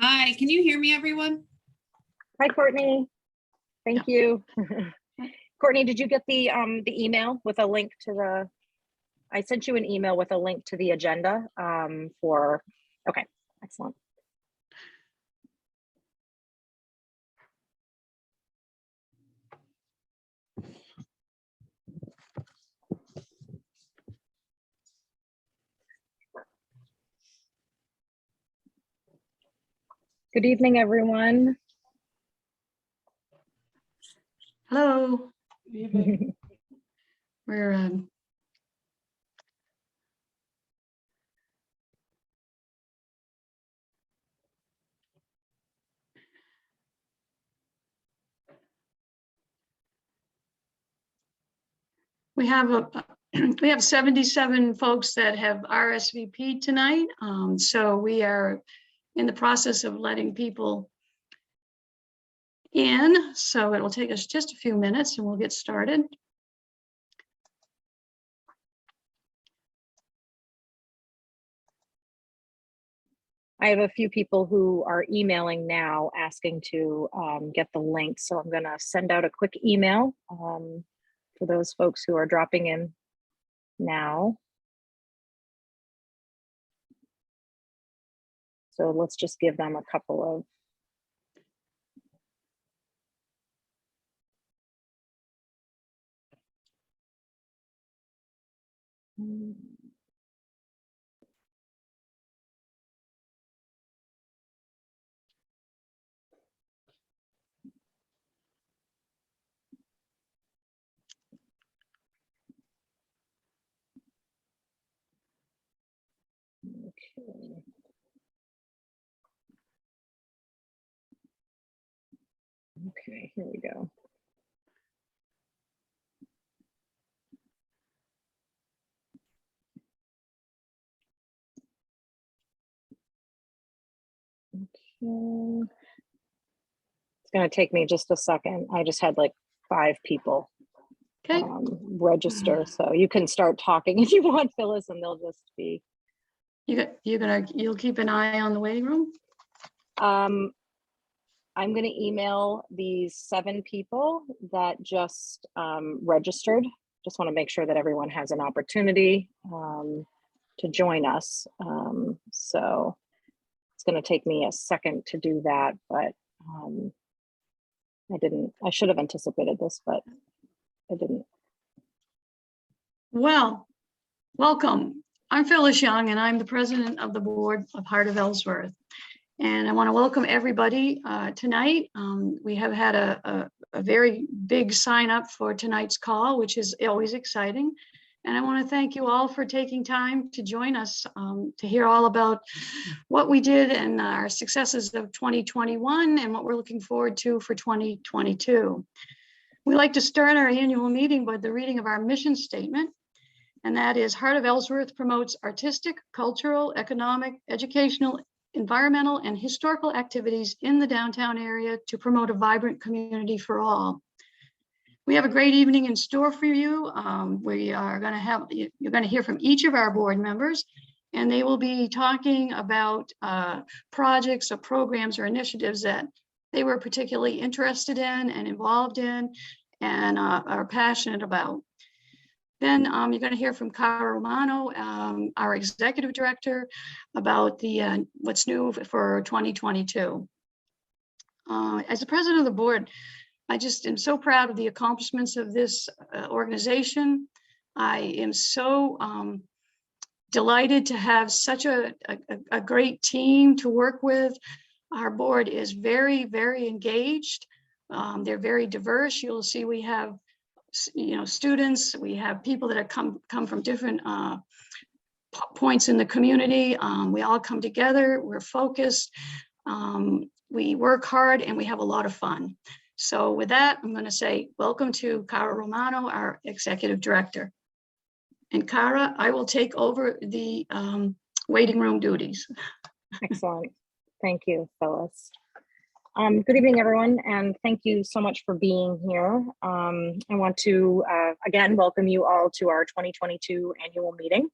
Hi, can you hear me, everyone? Hi, Courtney. Thank you. Courtney, did you get the email with a link to the, I sent you an email with a link to the agenda okay, excellent. Good evening, everyone. Hello. Good evening. We're we have 77 folks that have RSVP'd tonight. So we are in the process of letting people in. So it will take us just a few minutes and we'll get started. I have a few people who are emailing now asking to get the link. So I'm gonna send out a quick email for those folks who are dropping in now. So let's just give them a couple of okay. Okay, here we go. Okay. It's going to take me just a second. I just had like 5 people register, so you can start talking if you want, Phyllis, and they'll just be. You'll keep an eye on the waiting room. I'm going to email these 7 people that just registered. Just want to make sure that everyone has an opportunity to join us. So it's going to take me a second to do that, but I should have anticipated this, but I didn't. Well, welcome. I'm Phyllis Young, and I'm the president of the board of Heart of Ellsworth. And I want to welcome everybody tonight. We have had a very big sign up for tonight's call, which is always exciting. And I want to thank you all for taking time to join us to hear all about what we did and our successes of 2021 and what we're looking forward to for 2022. We like to start our annual meeting with the reading of our mission statement. And that is, Heart of Ellsworth promotes artistic, cultural, economic, educational, environmental, and historical activities in the downtown area to promote a vibrant community for all. We have a great evening in store for you. You're going to hear from each of our board members, and they will be talking about projects or programs or initiatives that they were particularly interested in and involved in and are passionate about. Then you're going to hear from Cara Romano, our executive director, about the what's new for 2022. As the president of the board, I just am so proud of the accomplishments of this organization. I am so delighted to have such a great team to work with. Our board is very, very engaged. They're very diverse. You'll see we have students, we have people that have come from different points in the community. We all come together, we're focused, we work hard, and we have a lot of fun. So with that, I'm going to say welcome to Cara Romano, our executive director. And Cara, I will take over the waiting room duties. Excellent. Thank you, Phyllis. Good evening, everyone, and thank you so much for being here. I want to, again, welcome you all to our 2022 annual meeting.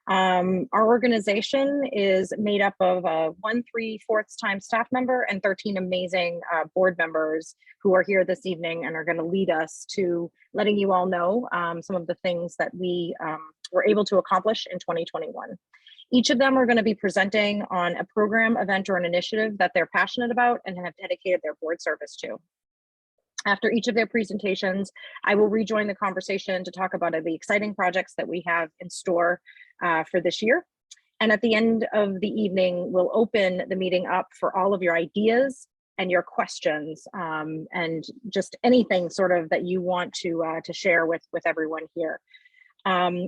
Our organization is made up of a 1/3/4 time staff member and 13 amazing board members who are here this evening and are going to lead us to letting you all know some of the things that we were able to accomplish in 2021. Each of them are going to be presenting on a program, event, or an initiative that they're passionate about and have dedicated their board service to. After each of their presentations, I will rejoin the conversation to talk about the exciting projects that we have in store for this year. And at the end of the evening, we'll open the meeting up for all of your ideas and your questions and just anything sort of that you want to share with everyone here.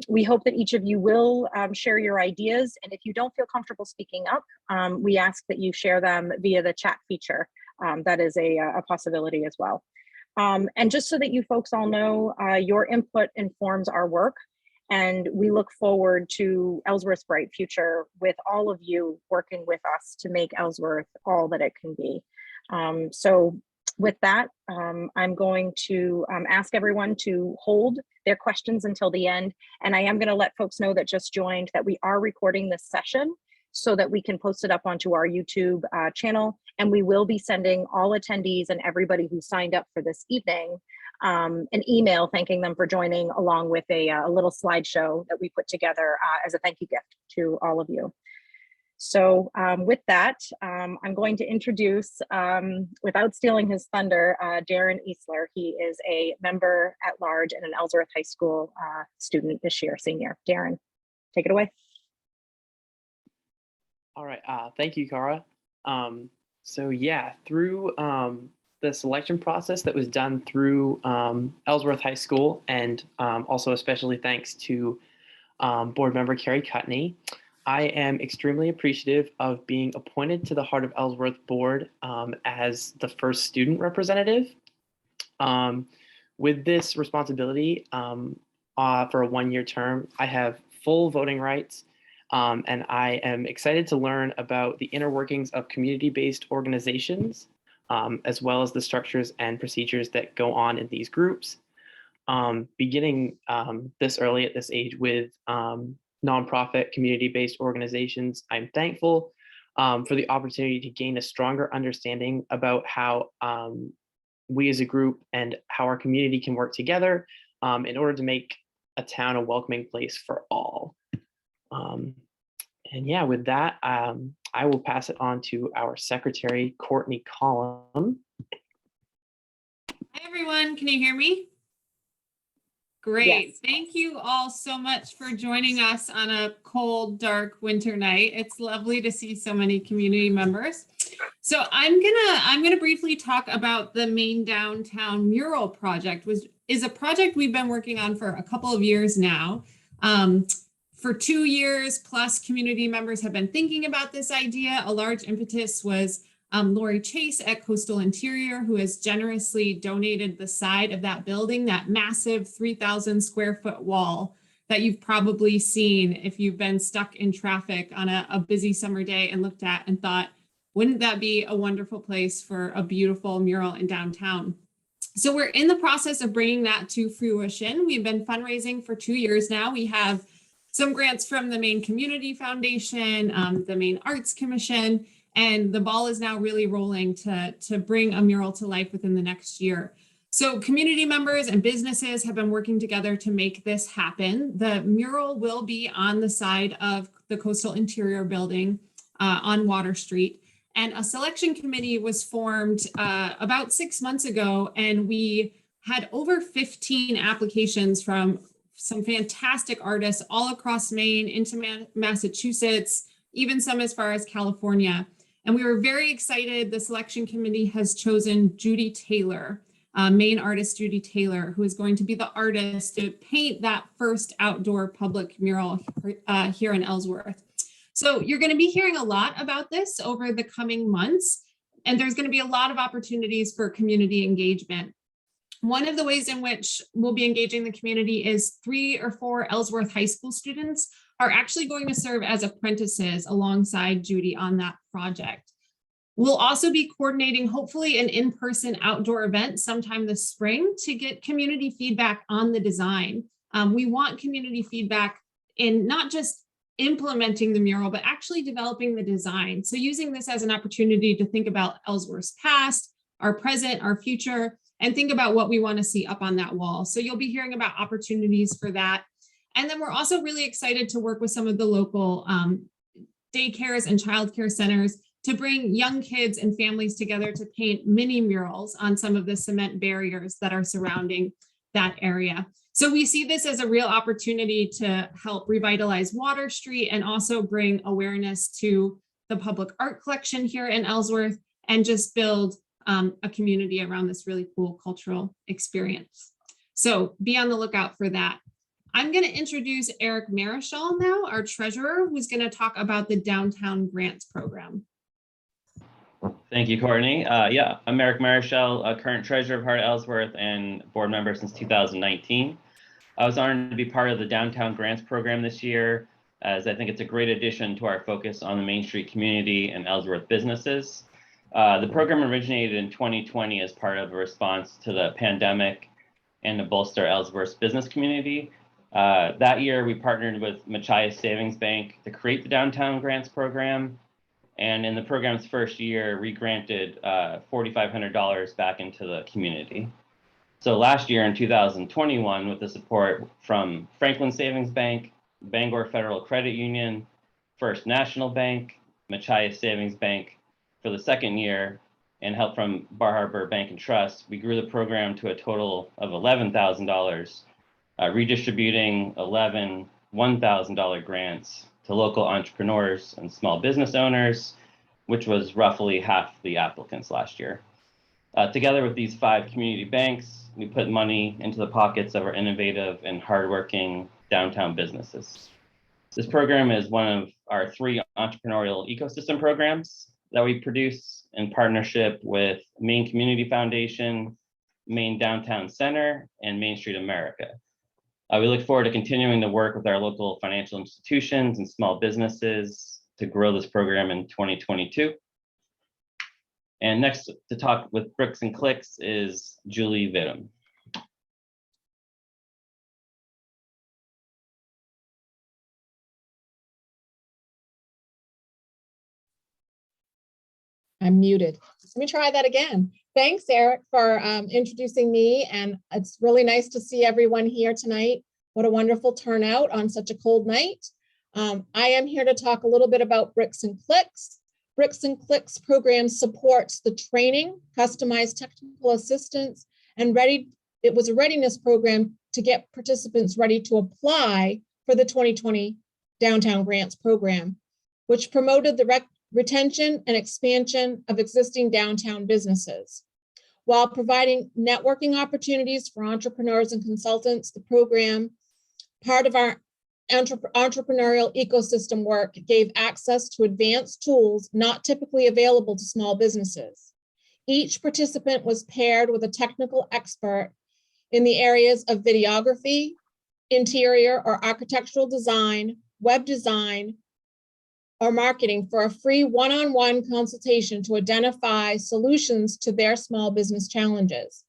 We hope that each of you will share your ideas. And if you don't feel comfortable speaking up, we ask that you share them via the chat feature. That is a possibility as well. And just so that you folks all know, your input informs our work, and we look forward to Ellsworth's bright future with all of you working with us to make Ellsworth all that it can be. So with that, I'm going to ask everyone to hold their questions until the end, and I am going to let folks know that just joined that we are recording this session so that we can post it up onto our YouTube channel. And we will be sending all attendees and everybody who signed up for this evening an email thanking them for joining, along with a little slideshow that we put together as a thank you gift to all of you. So with that, I'm going to introduce, without stealing his thunder, Darren Easler. He is a member at large and an Ellsworth High School student this year, senior. Darren, take it away. All right, thank you, Cara. So yeah, through the selection process that was done through Ellsworth High School, and also especially thanks to board member Carrie Cutney, I am extremely appreciative of being appointed to the Heart of Ellsworth board as the first student representative. With this responsibility for a one-year term, I have full voting rights. And I am excited to learn about the inner workings of community-based organizations, as well as the structures and procedures that go on in these groups. Beginning this early at this age with nonprofit community-based organizations, I'm thankful for the opportunity to gain a stronger understanding about how we as a group and how our community can work together in order to make a town a welcoming place for all. And yeah, with that, I will pass it on to our secretary, Courtney Collum. Hi, everyone. Can you hear me? Great. Yes. Thank you all so much for joining us on a cold, dark winter night. It's lovely to see so many community members. So I'm gonna briefly talk about the Main Downtown Mural project, which is a project we've been working on for a couple of years now. For 2 years plus, community members have been thinking about this idea. A large impetus was Lori Chase at Coastal Interior, who has generously donated the side of that building, that massive 3,000 square foot wall that you've probably seen if you've been stuck in traffic on a busy summer day and looked at and thought, wouldn't that be a wonderful place for a beautiful mural in downtown? So we're in the process of bringing that to fruition. We've been fundraising for 2 years now. We have some grants from the Maine Community Foundation, the Maine Arts Commission, and the ball is now really rolling to bring a mural to life within the next year. So community members and businesses have been working together to make this happen. The mural will be on the side of the Coastal Interior building on Water Street. And a selection committee was formed about 6 months ago, and we had over 15 applications from some fantastic artists all across Maine into Massachusetts, even some as far as California. And we were very excited. The selection committee has chosen Judy Taylor, Maine artist Judy Taylor, who is going to be the artist to paint that first outdoor public mural here in Ellsworth. So you're going to be hearing a lot about this over the coming months, and there's going to be a lot of opportunities for community engagement. One of the ways in which we'll be engaging the community is 3 or 4 Ellsworth High School students are actually going to serve as apprentices alongside Judy on that project. We'll also be coordinating, hopefully, an in-person outdoor event sometime this spring to get community feedback on the design. We want community feedback in not just implementing the mural, but actually developing the design. So using this as an opportunity to think about Ellsworth's past, our present, our future, and think about what we want to see up on that wall. So you'll be hearing about opportunities for that. And then we're also really excited to work with some of the local daycares and childcare centers to bring young kids and families together to paint mini murals on some of the cement barriers that are surrounding that area. So we see this as a real opportunity to help revitalize Water Street and also bring awareness to the public art collection here in Ellsworth and just build a community around this really cool cultural experience. So be on the lookout for that. I'm going to introduce Eric Marischal now, our treasurer, who's going to talk about the Downtown Grants Program. Thank you, Courtney. Yeah, I'm Eric Marischal, current treasurer of Heart of Ellsworth and board member since 2019. I was honored to be part of the Downtown Grants Program this year, as I think it's a great addition to our focus on the Main Street community and Ellsworth businesses. The program originated in 2020 as part of a response to the pandemic and to bolster Ellsworth's business community. That year, we partnered with Makerspace Savings Bank to create the Downtown Grants Program. And in the program's first year, we granted $4,500 back into the community. So last year in 2021, with the support from Franklin Savings Bank, Bangor Federal Credit Union, First National Bank, Makerspace Savings Bank, for the second year, and help from Bar Harbor Bank and Trust, we grew the program to a total of $11,000, redistributing 11 $1,000 grants to local entrepreneurs and small business owners, which was roughly half the applicants last year. Together with these 5 community banks, we put money into the pockets of our innovative and hardworking downtown businesses. This program is one of our 3 entrepreneurial ecosystem programs that we produce in partnership with Main Community Foundation, Main Downtown Center, and Main Street America. We look forward to continuing to work with our local financial institutions and small businesses to grow this program in 2022. And next to talk with Bricks and Clicks is Julie Vidum. I'm muted. Let me try that again. Thanks, Eric, for introducing me. And it's really nice to see everyone here tonight. What a wonderful turnout on such a cold night. I am here to talk a little bit about Bricks and Clicks. Bricks and Clicks program supports the training, customized technical assistance, and it was a readiness program to get participants ready to apply for the 2020 Downtown Grants Program, which promoted the retention and expansion of existing downtown businesses. While providing networking opportunities for entrepreneurs and consultants, the program, part of our entrepreneurial ecosystem work, gave access to advanced tools not typically available to small businesses. Each participant was paired with a technical expert in the areas of videography, interior or architectural design, web design, or marketing for a free one-on-one consultation to identify solutions to their small business challenges.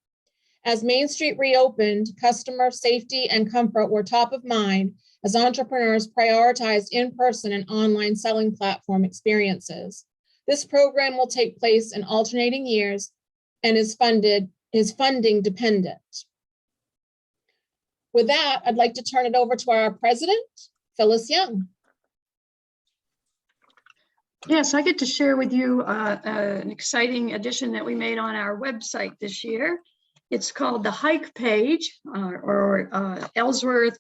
As Main Street reopened, customer safety and comfort were top of mind as entrepreneurs prioritized in-person and online selling platform experiences. This program will take place in alternating years and is funding dependent. With that, I'd like to turn it over to our president, Phyllis Young. Yes, I get to share with you an exciting addition that we made on our website this year. It's called the Hike page, or Ellsworth,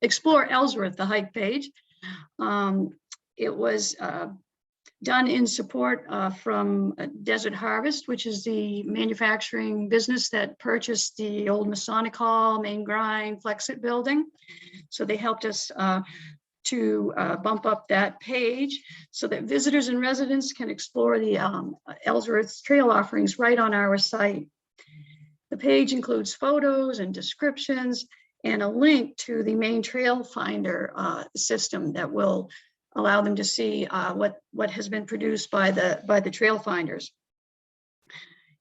Explore Ellsworth, the Hike page. It was done in support from Desert Harvest, which is the manufacturing business that purchased the old Masonic Hall, Main Grind, Flexit building. So they helped us to bump up that page so that visitors and residents can explore the Ellsworth's trail offerings right on our site. The page includes photos and descriptions and a link to the main trail finder system that will allow them to see what has been produced by the trail finders.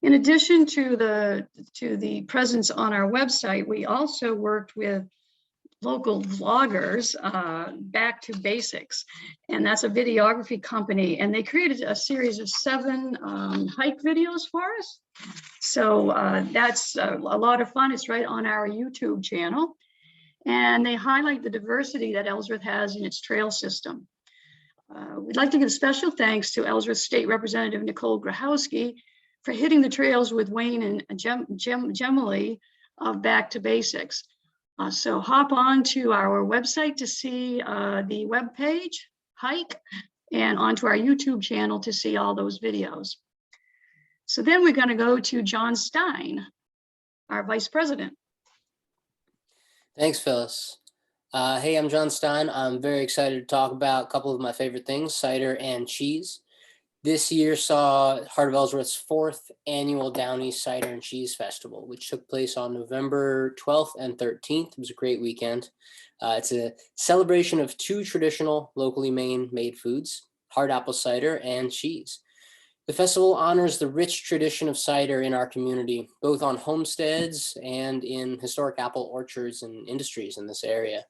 In addition to the presence on our website, we also worked with local vloggers, Back to Basics. And that's a videography company. And they created a series of 7 hike videos for us. So that's a lot of fun. It's right on our YouTube channel. And they highlight the diversity that Ellsworth has in its trail system. We'd like to give special thanks to Ellsworth State Representative Nicole Grahowski for hitting the trails with Wayne and Gemily of Back to Basics. So hop on to our website to see the webpage, hike, and onto our YouTube channel to see all those videos. So then we're going to go to John Stein, our Vice President. Thanks, Phyllis. Hey, I'm John Stein. I'm very excited to talk about a couple of my favorite things, cider and cheese. This year saw Heart of Ellsworth's 4th annual Downey Cider and Cheese Festival, which took place on November 12th and 13th. It was a great weekend. It's a celebration of 2 traditional locally made foods, hard apple cider and cheese. The festival honors the rich tradition of cider in our community, both on homesteads and in historic apple orchards and industries in this area.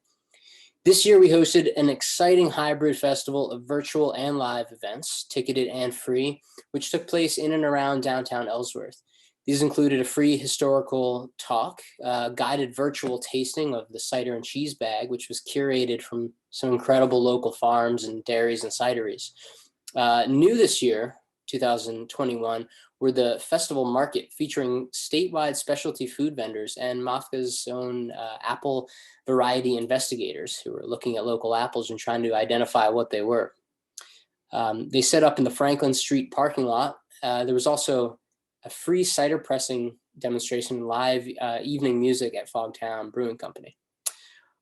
This year, we hosted an exciting hybrid festival of virtual and live events, ticketed and free, which took place in and around downtown Ellsworth. These included a free historical talk, guided virtual tasting of the cider and cheese bag, which was curated from some incredible local farms and dairies and cideries. New this year, 2021, were the festival market featuring statewide specialty food vendors and MAFCA's own apple variety investigators who were looking at local apples and trying to identify what they were. They set up in the Franklin Street parking lot. There was also a free cider pressing demonstration, live evening music at Fogtown Brewing Company.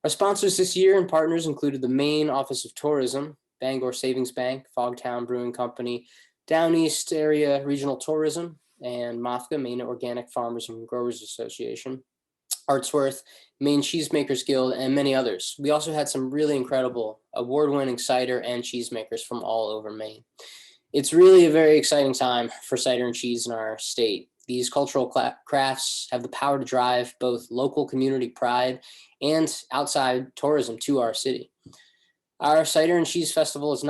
Our sponsors this year and partners included the Maine Office of Tourism, Bangor Savings Bank, Fogtown Brewing Company, Down East Area Regional Tourism, and MAFCA, Maine Organic Farmers and Growers Association, Artsworth, Maine Cheesemakers Guild, and many others. We also had some really incredible award-winning cider and cheesemakers from all over Maine. It's really a very exciting time for cider and cheese in our state. These cultural crafts have the power to drive both local community pride and outside tourism to our city. Our Cider and Cheese Festival is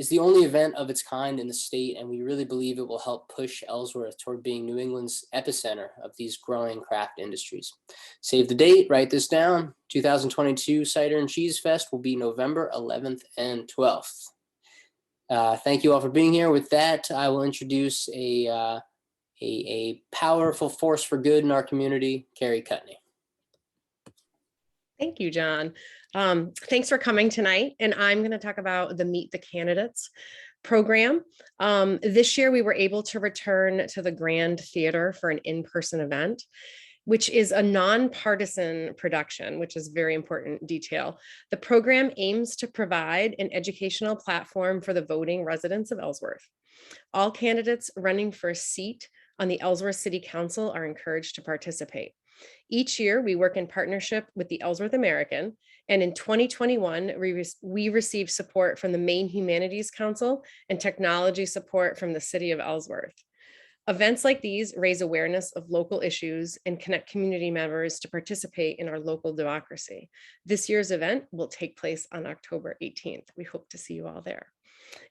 the only event of its kind in the state, and we really believe it will help push Ellsworth toward being New England's epicenter of these growing craft industries. Save the date, write this down. 2022 Cider and Cheese Fest will be November 11th and 12th. Thank you all for being here. With that, I will introduce a powerful force for good in our community, Carrie Cutney. Thank you, John. Thanks for coming tonight. And I'm going to talk about the Meet the Candidates program. This year, we were able to return to the Grand Theater for an in-person event, which is a nonpartisan production, which is a very important detail. The program aims to provide an educational platform for the voting residents of Ellsworth. All candidates running for a seat on the Ellsworth City Council are encouraged to participate. Each year, we work in partnership with the Ellsworth American, and in 2021, we received support from the Maine Humanities Council and technology support from the City of Ellsworth. Events like these raise awareness of local issues and connect community members to participate in our local democracy. This year's event will take place on October 18th. We hope to see you all there.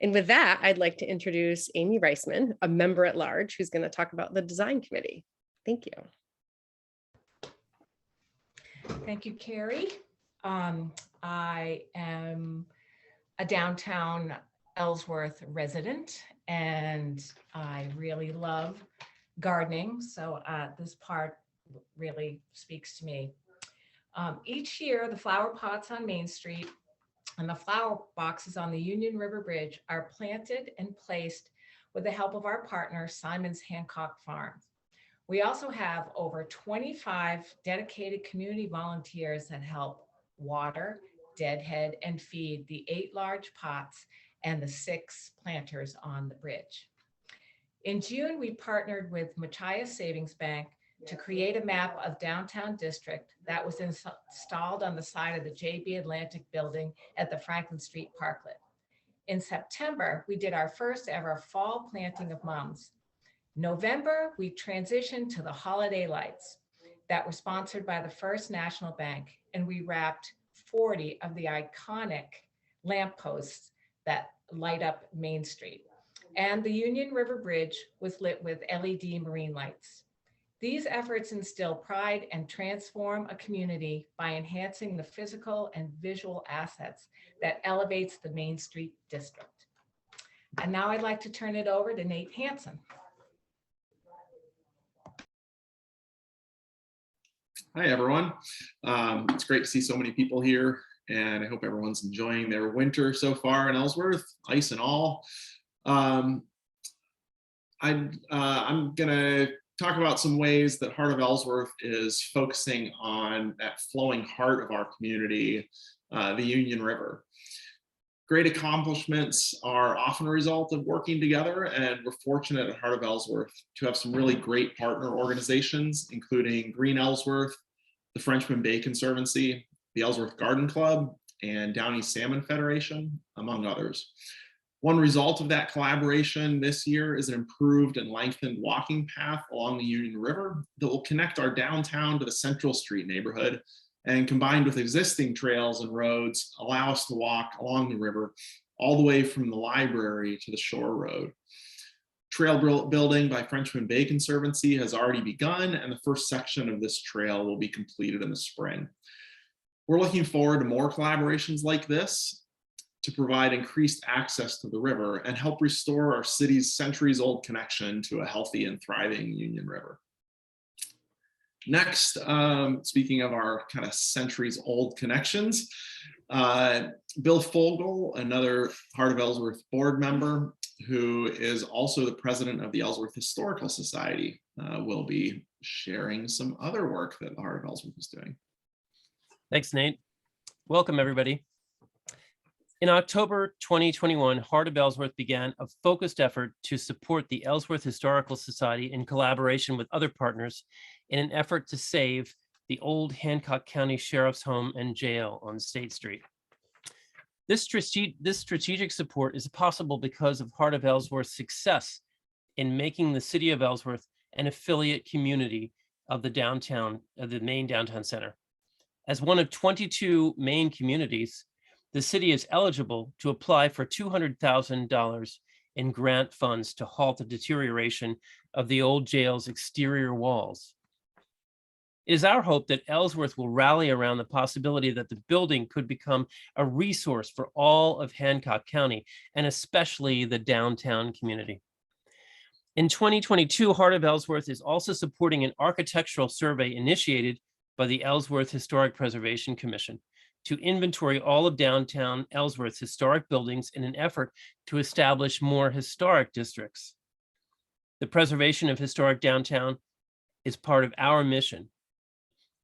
And with that, I'd like to introduce Amy Reisman, a member at large, who's going to talk about the design committee. Thank you. Thank you, Carrie. I am a downtown Ellsworth resident, and I really love gardening. So this part really speaks to me. Each year, the flower pots on Main Street and the flower boxes on the Union River Bridge are planted and placed with the help of our partner, Simon's Hancock Farm. We also have over 25 dedicated community volunteers that help water, deadhead, and feed the 8 large pots and the 6 planters on the bridge. In June, we partnered with Machias Savings Bank to create a map of downtown district that was installed on the side of the JB Atlantic building at the Franklin Street Parklet. In September, we did our first ever fall planting of mums. November, we transitioned to the holiday lights. that were sponsored by the First National Bank, and we wrapped 40 of the iconic lampposts that light up Main Street. And the Union River Bridge was lit with LED marine lights. These efforts instill pride and transform a community by enhancing the physical and visual assets that elevates the Main Street district. And now I'd like to turn it over to Nate Hansen. Hi, everyone. It's great to see so many people here, and I hope everyone's enjoying their winter so far in Ellsworth, ice and all. I'm gonna talk about some ways that Heart of Ellsworth is focusing on that flowing heart of our community, the Union River. Great accomplishments are often a result of working together, and we're fortunate at Heart of Ellsworth to have some really great partner organizations, including Green Ellsworth, the Frenchman Bay Conservancy, the Ellsworth Garden Club, and Downey Salmon Federation, among others. One result of that collaboration this year is an improved and lengthened walking path along the Union River that will connect our downtown to the Central Street neighborhood, and combined with existing trails and roads, allow us to walk along the river all the way from the library to the shore road. Trail building by Frenchman Bay Conservancy has already begun, and the first section of this trail will be completed in the spring. We're looking forward to more collaborations like this to provide increased access to the river and help restore our city's centuries-old connection to a healthy and thriving Union River. Next, speaking of our kind of centuries-old connections, Bill Fogel, another Heart of Ellsworth board member, who is also the president of the Ellsworth Historical Society, will be sharing some other work that the Heart of Ellsworth is doing. Thanks, Nate. Welcome, everybody. In October 2021, Heart of Ellsworth began a focused effort to support the Ellsworth Historical Society in collaboration with other partners in an effort to save the old Hancock County Sheriff's Home and Jail on State Street. This strategic support is possible because of Heart of Ellsworth's success in making the city of Ellsworth an affiliate community of the main downtown center. As one of 22 main communities, the city is eligible to apply for $200,000 in grant funds to halt the deterioration of the old jail's exterior walls. It is our hope that Ellsworth will rally around the possibility that the building could become a resource for all of Hancock County, and especially the downtown community. In 2022, Heart of Ellsworth is also supporting an architectural survey initiated by the Ellsworth Historic Preservation Commission to inventory all of downtown Ellsworth's historic buildings in an effort to establish more historic districts. The preservation of historic downtown is part of our mission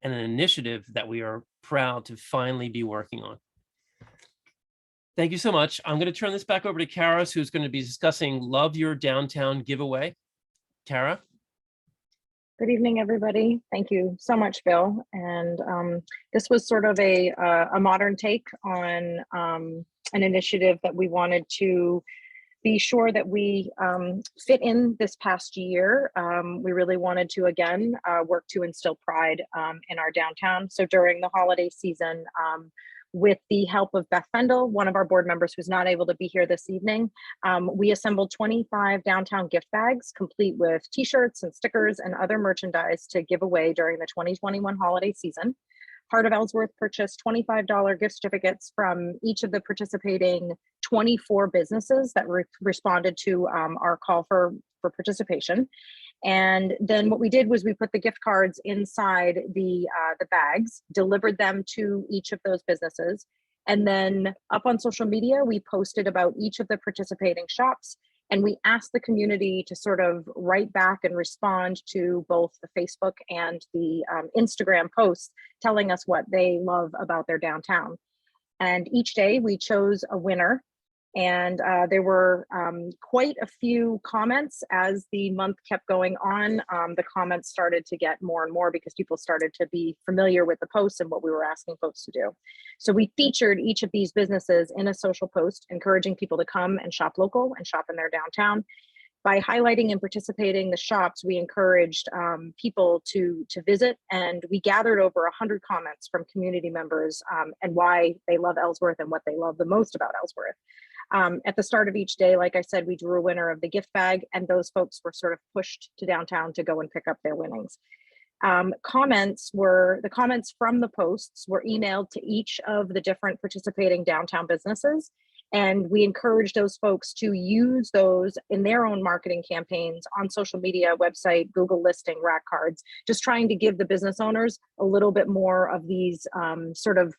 and an initiative that we are proud to finally be working on. Thank you so much. I'm going to turn this back over to Kara, who's going to be discussing Love Your Downtown giveaway. Kara? Good evening, everybody. Thank you so much, Bill. And this was sort of a modern take on an initiative that we wanted to be sure that we fit in this past year. We really wanted to, again, work to instill pride in our downtown. So during the holiday season, with the help of Beth Fendel, one of our board members who's not able to be here this evening, we assembled 25 downtown gift bags, complete with t-shirts and stickers and other merchandise to give away during the 2021 holiday season. Heart of Ellsworth purchased $25 gift certificates from each of the participating 24 businesses that responded to our call for participation. And then what we did was we put the gift cards inside the bags, delivered them to each of those businesses. And then up on social media, we posted about each of the participating shops. And we asked the community to sort of write back and respond to both the Facebook and the Instagram posts, telling us what they love about their downtown. And each day we chose a winner. And there were quite a few comments as the month kept going on. The comments started to get more and more because people started to be familiar with the posts and what we were asking folks to do. So we featured each of these businesses in a social post, encouraging people to come and shop local and shop in their downtown. By highlighting and participating the shops, we encouraged people to visit, and we gathered over 100 comments from community members and why they love Ellsworth and what they love the most about Ellsworth. At the start of each day, like I said, we drew a winner of the gift bag, and those folks were sort of pushed to downtown to go and pick up their winnings. The comments from the posts were emailed to each of the different participating downtown businesses. And we encourage those folks to use those in their own marketing campaigns on social media, website, Google listing, rack cards, just trying to give the business owners a little bit more of these kind of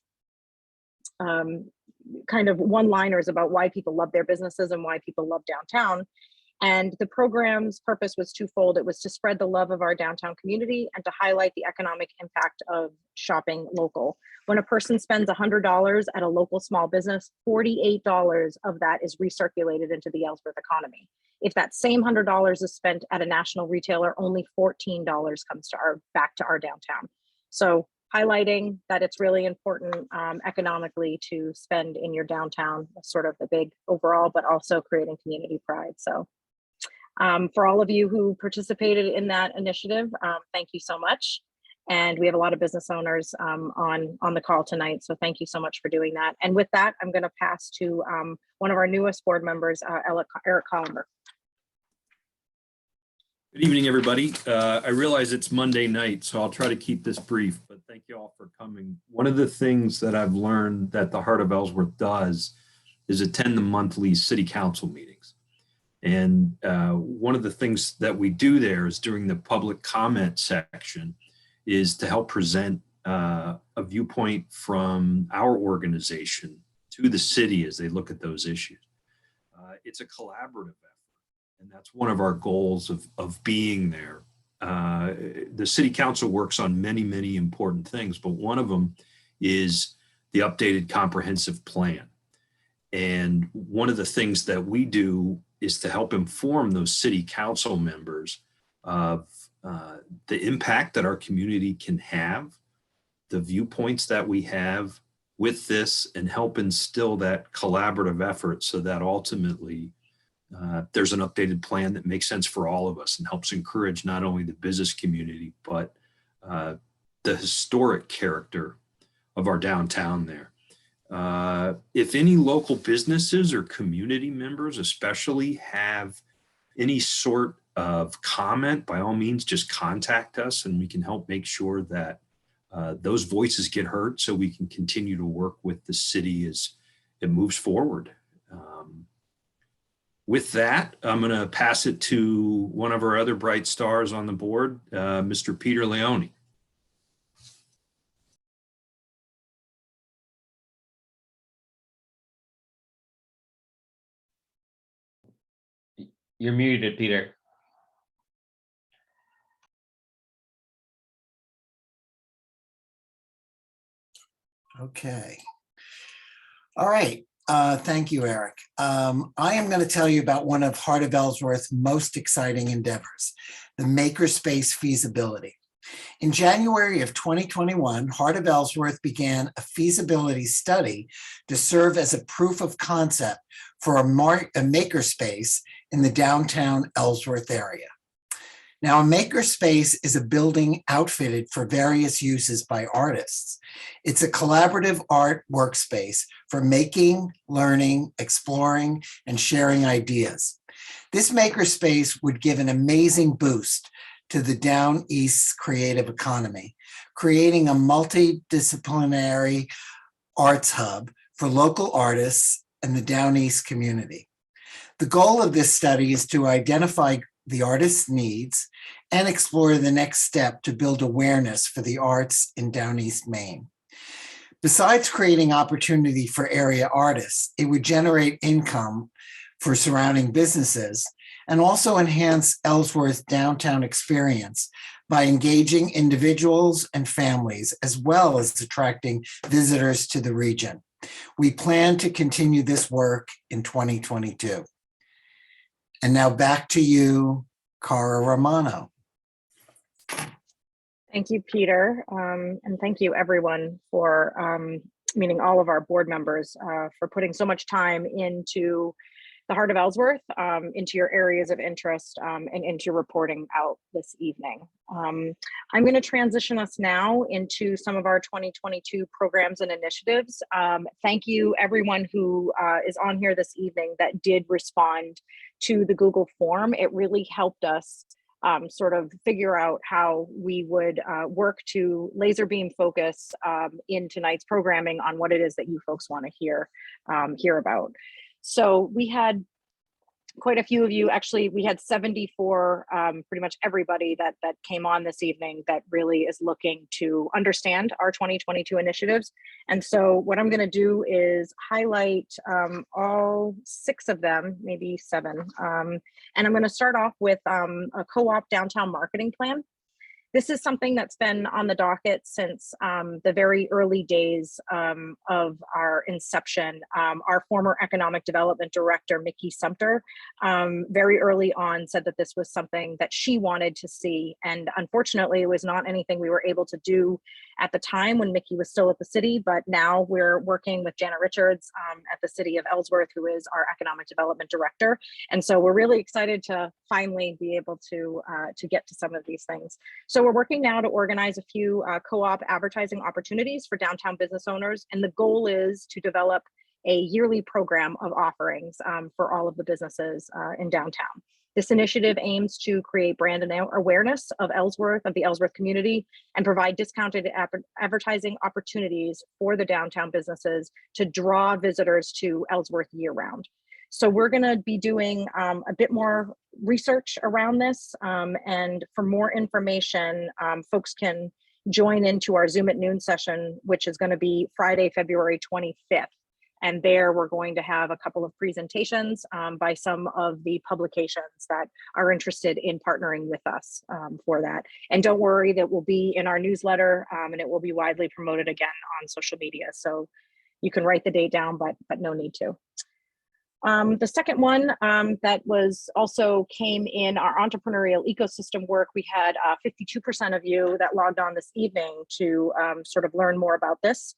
one-liners about why people love their businesses and why people love downtown. And the program's purpose was twofold. It was to spread the love of our downtown community and to highlight the economic impact of shopping local. When a person spends $100 at a local small business, $48 of that is recirculated into the Ellsworth economy. If that same $100 is spent at a national retailer, only $14 comes to back to our downtown. So highlighting that it's really important economically to spend in your downtown, sort of the big overall, but also creating community pride. So for all of you who participated in that initiative, thank you so much. And we have a lot of business owners on the call tonight, so thank you so much for doing that. And with that, I'm going to pass to one of our newest board members, Eric Collimer. Good evening, everybody. I realize it's Monday night, so I'll try to keep this brief, but thank you all for coming. One of the things that I've learned that the Heart of Ellsworth does is attend the monthly city council meetings. And one of the things that we do there is during the public comment section is to help present a viewpoint from our organization to the city as they look at those issues. It's a collaborative effort, and that's one of our goals of being there. The city council works on many, many important things, but one of them is the updated comprehensive plan. And one of the things that we do is to help inform those city council members of the impact that our community can have, the viewpoints that we have with this, and help instill that collaborative effort so that ultimately there's an updated plan that makes sense for all of us and helps encourage not only the business community, but the historic character of our downtown there. If any local businesses or community members especially have any sort of comment, by all means, just contact us and we can help make sure that those voices get heard so we can continue to work with the city as it moves forward. With that, I'm going to pass it to one of our other bright stars on the board, Mr. Peter Leone. You're muted, Peter. Okay. All right. Thank you, Eric. I am going to tell you about one of Heart of Ellsworth's most exciting endeavors, the Makerspace Feasibility. In January of 2021, Heart of Ellsworth began a feasibility study to serve as a proof of concept for a makerspace in the downtown Ellsworth area. Now, a makerspace is a building outfitted for various uses by artists. It's a collaborative art workspace for making, learning, exploring, and sharing ideas. This makerspace would give an amazing boost to the Down East's creative economy, creating a multidisciplinary arts hub for local artists and the Down East community. The goal of this study is to identify the artist's needs and explore the next step to build awareness for the arts in Down East Maine. Besides creating opportunity for area artists, it would generate income for surrounding businesses and also enhance Ellsworth's downtown experience by engaging individuals and families, as well as attracting visitors to the region. We plan to continue this work in 2022. And now back to you, Cara Romano. Thank you, Peter. And thank you everyone for, meaning all of our board members, for putting so much time into the Heart of Ellsworth into your areas of interest and into reporting out this evening. I'm going to transition us now into some of our 2022 programs and initiatives. Thank you everyone who is on here this evening that did respond to the Google form. It really helped us sort of figure out how we would work to laser beam focus in tonight's programming on what it is that you folks want to hear about. So we had quite a few of you, actually we had 74, pretty much everybody that came on this evening that really is looking to understand our 2022 initiatives. And so what I'm going to do is highlight all 6 of them, maybe 7. And I'm going to start off with a co-op downtown marketing plan. This is something that's been on the docket since the very early days of our inception. Our former economic development director, Mickey Sumter, very early on said that this was something that she wanted to see. And unfortunately, it was not anything we were able to do at the time when Mickey was still at the city, but now we're working with Janet Richards at the city of Ellsworth, who is our economic development director. And so we're really excited to finally be able to get to some of these things. So we're working now to organize a few co-op advertising opportunities for downtown business owners. And the goal is to develop a yearly program of offerings for all of the businesses in downtown. This initiative aims to create brand awareness of Ellsworth, of the Ellsworth community, and provide discounted advertising opportunities for the downtown businesses to draw visitors to Ellsworth year round. So we're going to be doing a bit more research around this, and for more information, folks can join into our Zoom at Noon session, which is going to be Friday, February 25th. And there we're going to have a couple of presentations by some of the publications that are interested in partnering with us for that. And don't worry, that will be in our newsletter and it will be widely promoted again on social media. So you can write the date down, but no need to. The second one that was also came in our entrepreneurial ecosystem work, we had 52% of you that logged on this evening to sort of learn more about this.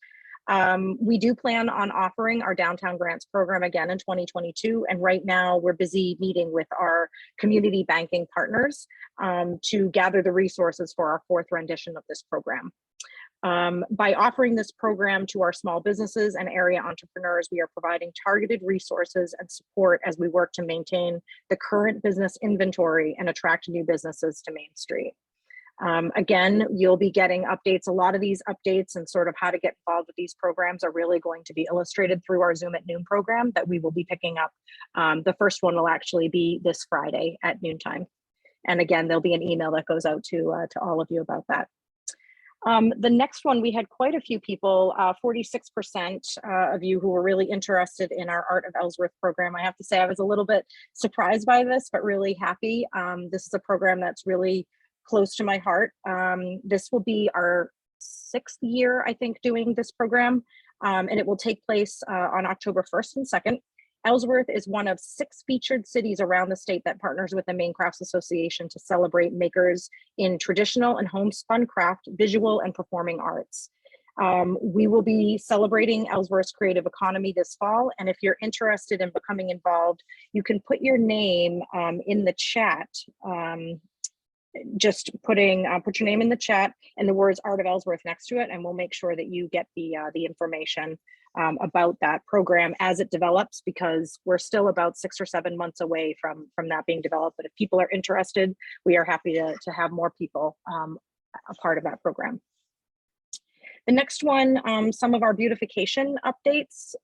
We do plan on offering our downtown grants program again in 2022. And right now we're busy meeting with our community banking partners to gather the resources for our 4th rendition of this program. By offering this program to our small businesses and area entrepreneurs, we are providing targeted resources and support as we work to maintain the current business inventory and attract new businesses to Main Street. Again, you'll be getting updates. A lot of these updates and sort of how to get involved with these programs are really going to be illustrated through our Zoom at Noon program that we will be picking up. The first one will actually be this Friday at noontime. And again, there'll be an email that goes out to all of you about that. The next one, we had quite a few people, 46% of you who were really interested in our Art of Ellsworth program. I have to say I was a little bit surprised by this, but really happy. This is a program that's really close to my heart. This will be our 6th year, I think, doing this program, and it will take place on October 1st and 2nd. Ellsworth is one of 6 featured cities around the state that partners with the Maine Crafts Association to celebrate makers in traditional and homespun craft, visual and performing arts. We will be celebrating Ellsworth's creative economy this fall, and if you're interested in becoming involved, you can put your name in the chat. Just put your name in the chat and the words Art of Ellsworth next to it, and we'll make sure that you get the information about that program as it develops, because we're still about 6 or 7 months away from that being developed. But if people are interested, we are happy to have more people a part of that program. The next one, some of our beautification updates.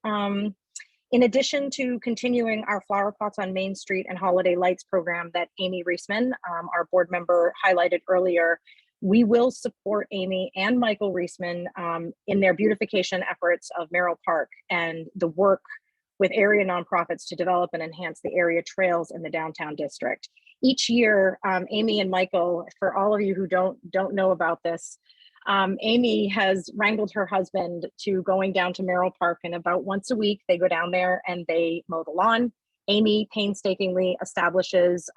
In addition to continuing our Flower Pots on Main Street and Holiday Lights program that Amy Reisman, our board member, highlighted earlier, we will support Amy and Michael Reisman in their beautification efforts of Mural Park and the work with area nonprofits to develop and enhance the area trails in the downtown district. Each year, Amy and Michael, for all of you who don't know about this, Amy has wrangled her husband to going down to Mural Park, and about once a week they go down there and they mow the lawn. Amy painstakingly establishes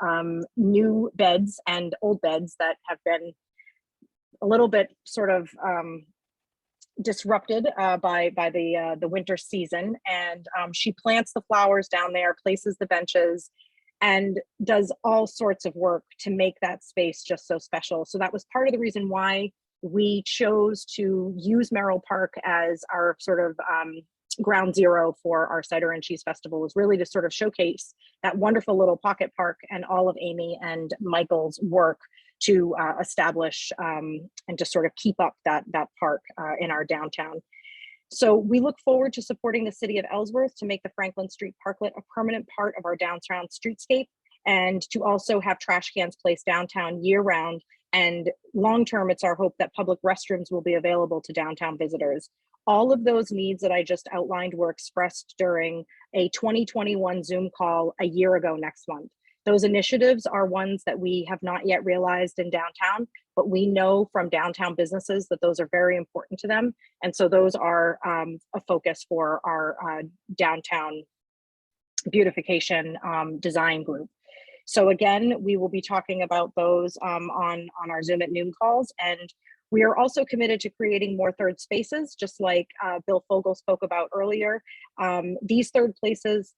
new beds and old beds that have been a little bit sort of disrupted by the winter season, and she plants the flowers down there, places the benches, and does all sorts of work to make that space just so special. So that was part of the reason why we chose to use Merrill Park as our sort of ground zero for our Cider and Cheese Festival, was really to sort of showcase that wonderful little pocket park and all of Amy and Michael's work to establish and to sort of keep up that park in our downtown. So we look forward to supporting the city of Ellsworth to make the Franklin Street Parklet a permanent part of our downtown streetscape, and to also have trash cans placed downtown year round. And long term, it's our hope that public restrooms will be available to downtown visitors. All of those needs that I just outlined were expressed during a 2021 Zoom call a year ago next month. Those initiatives are ones that we have not yet realized in downtown, but we know from downtown businesses that those are very important to them. And so those are a focus for our downtown beautification design group. So again, we will be talking about those on our Zoom at noon calls. And we are also committed to creating more third spaces, just like Bill Fogel spoke about earlier. These third spaces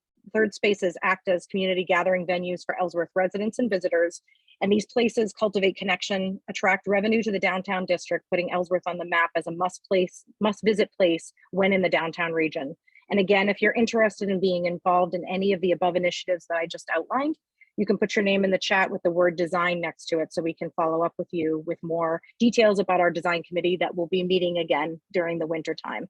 act as community gathering venues for Ellsworth residents and visitors. And these places cultivate connection, attract revenue to the downtown district, putting Ellsworth on the map as a must-visit place when in the downtown region. And again, if you're interested in being involved in any of the above initiatives that I just outlined, you can put your name in the chat with the word design next to it, so we can follow up with you with more details about our design committee that will be meeting again during the winter time.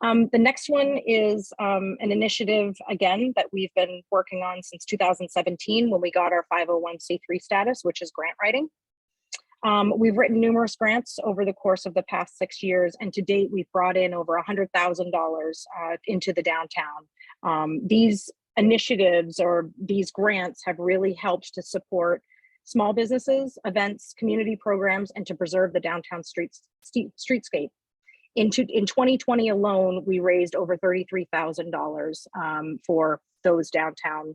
The next one is an initiative, again, that we've been working on since 2017 when we got our 501c3 status, which is grant writing. We've written numerous grants over the course of the past 6 years, and to date, we've brought in over $100,000 into the downtown. These initiatives or these grants have really helped to support small businesses, events, community programs, and to preserve the downtown streetscape. In 2020 alone, we raised over $33,000 for those downtown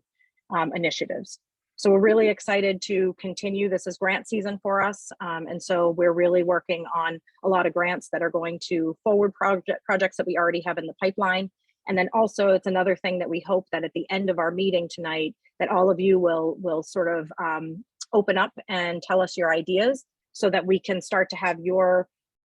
initiatives. So we're really excited to continue. This is grant season for us. And so we're really working on a lot of grants that are going to forward projects that we already have in the pipeline. And then also, it's another thing that we hope that at the end of our meeting tonight, that all of you will sort of open up and tell us your ideas so that we can start to have your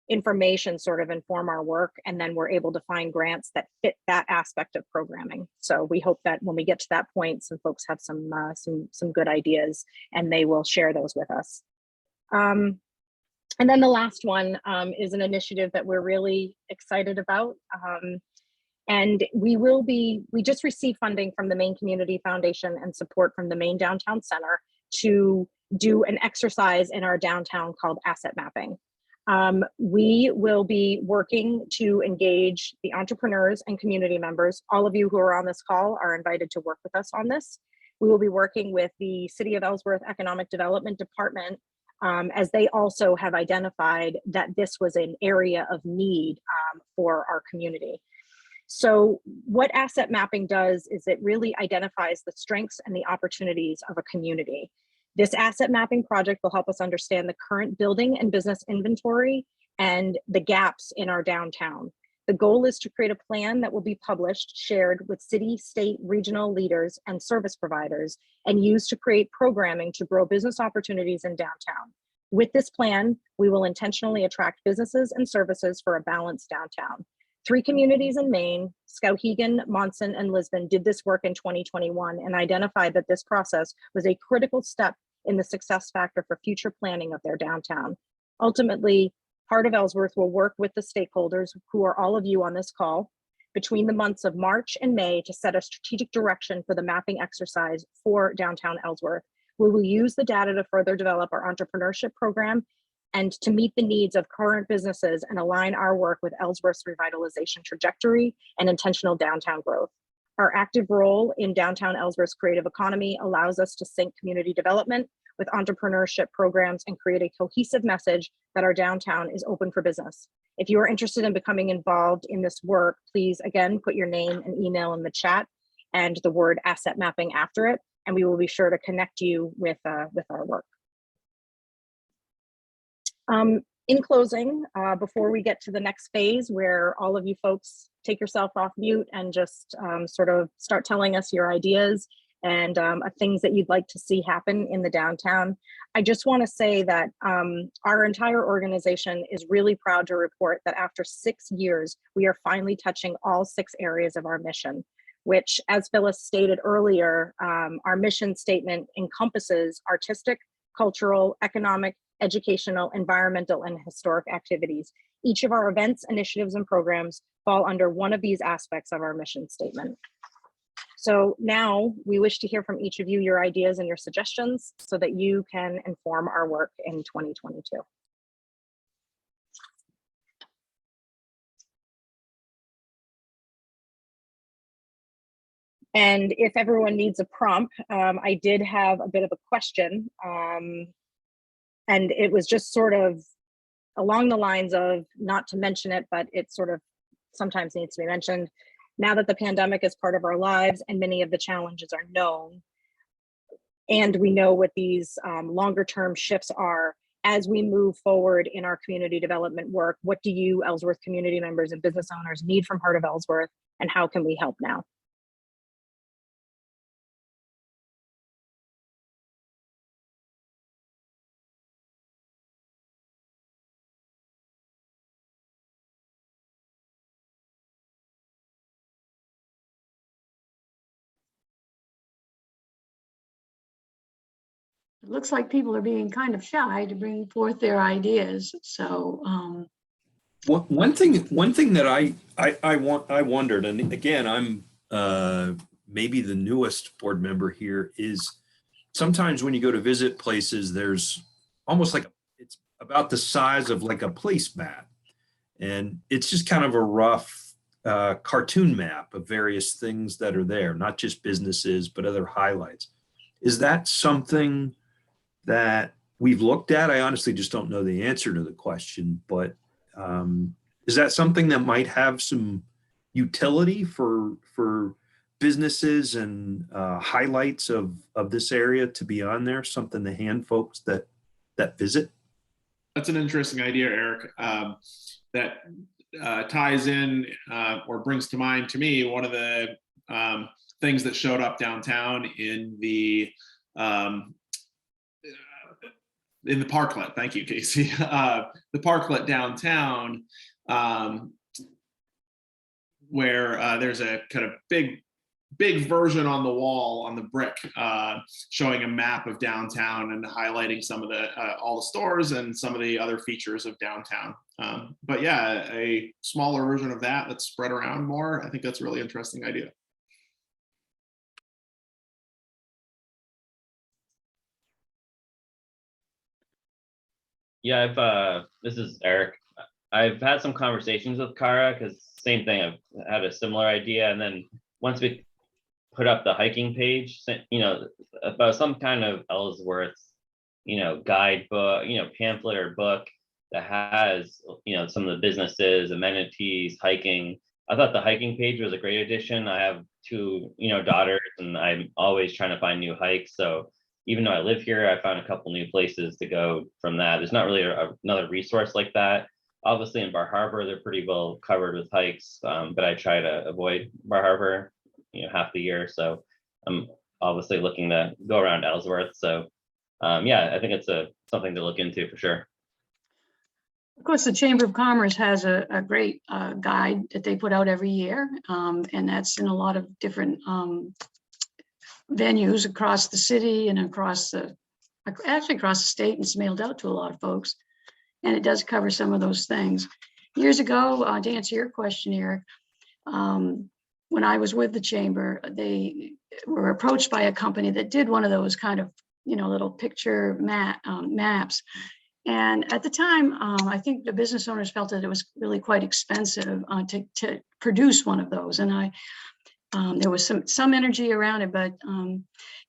information sort of inform our work, and then we're able to find grants that fit that aspect of programming. So we hope that when we get to that point, some folks have some good ideas and they will share those with us. And then the last one is an initiative that we're really excited about. And we just received funding from the Maine Community Foundation and support from the Maine Downtown Center to do an exercise in our downtown called asset mapping. We will be working to engage the entrepreneurs and community members. All of you who are on this call are invited to work with us on this. We will be working with the City of Ellsworth Economic Development Department, as they also have identified that this was an area of need for our community. So what asset mapping does is it really identifies the strengths and the opportunities of a community. This asset mapping project will help us understand the current building and business inventory and the gaps in our downtown. The goal is to create a plan that will be published, shared with city, state, regional leaders, and service providers, and used to create programming to grow business opportunities in downtown. With this plan, we will intentionally attract businesses and services for a balanced downtown. 3 communities in Maine, Skowhegan, Monson, and Lisbon, did this work in 2021 and identified that this process was a critical step in the success factor for future planning of their downtown. Ultimately, Heart of Ellsworth will work with the stakeholders, who are all of you on this call, between the months of March and May to set a strategic direction for the mapping exercise for downtown Ellsworth. We will use the data to further develop our entrepreneurship program and to meet the needs of current businesses and align our work with Ellsworth's revitalization trajectory and intentional downtown growth. Our active role in downtown Ellsworth's creative economy allows us to sync community development with entrepreneurship programs and create a cohesive message that our downtown is open for business. If you are interested in becoming involved in this work, please again put your name and email in the chat and the word asset mapping after it, and we will be sure to connect you with our work. In closing, before we get to the next phase where all of you folks take yourself off mute and just sort of start telling us your ideas and things that you'd like to see happen in the downtown, I just want to say that our entire organization is really proud to report that after 6 years, we are finally touching all 6 areas of our mission, which, as Phyllis stated earlier, our mission statement encompasses artistic, cultural, economic, educational, environmental, and historic activities. Each of our events, initiatives, and programs fall under one of these aspects of our mission statement. So now we wish to hear from each of you your ideas and your suggestions so that you can inform our work in 2022. And if everyone needs a prompt, I did have a bit of a question. And it was just sort of along the lines of, not to mention it, but it sort of sometimes needs to be mentioned. Now that the pandemic is part of our lives and many of the challenges are known, and we know what these longer term shifts are, as we move forward in our community development work, what do you Ellsworth community members and business owners need from Heart of Ellsworth, and how can we help now? It looks like people are being kind of shy to bring forth their ideas. So one thing that I wondered, and again, I'm maybe the newest board member here, is sometimes when you go to visit places, there's almost like it's about the size of like a placemat, and it's just kind of a rough cartoon map of various things that are there, not just businesses, but other highlights. Is that something that we've looked at? I honestly just don't know the answer to the question, but is that something that might have some utility for businesses and highlights of this area to be on there, something to hand folks that visit? That's an interesting idea, Eric. That ties in or brings to mind to me one of the things that showed up downtown in the parklet. Thank you, Casey. The parklet downtown, where there's a kind of big version on the wall on the brick showing a map of downtown and highlighting some of the all the stores and some of the other features of downtown. But yeah, a smaller version of that that's spread around more. I think that's a really interesting idea. Yeah, this is Eric. I've had some conversations with Kara because same thing. I've had a similar idea, and then once we put up the hiking page, about some kind of Ellsworth, guidebook, pamphlet or book that has, some of the businesses, amenities, hiking. I thought the hiking page was a great addition. I have 2, daughters, and I'm always trying to find new hikes. So even though I live here, I found a couple new places to go from that. There's not really another resource like that. Obviously in Bar Harbor, they're pretty well covered with hikes, but I try to avoid Bar Harbor, half the year. So I'm obviously looking to go around Ellsworth. So yeah, I think it's something to look into for sure. of course, the Chamber of Commerce has a great guide that they put out every year, and that's in a lot of different venues across the city and across the state, and it's mailed out to a lot of folks, and it does cover some of those things. Years ago, to answer your question, Eric, when I was with the chamber, they were approached by a company that did one of those kind of little picture maps, and at the time I think the business owners felt that it was really quite expensive to produce one of those, and there was some energy around it, but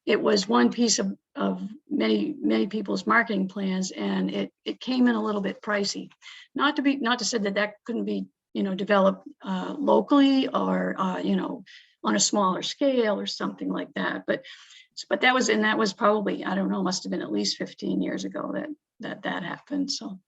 it was one piece of many people's marketing plans, and it came in a little bit pricey. Not to say that couldn't be developed locally or on a smaller scale or something like that. But that was probably, I don't know, must have been at least 15 years ago that happened. So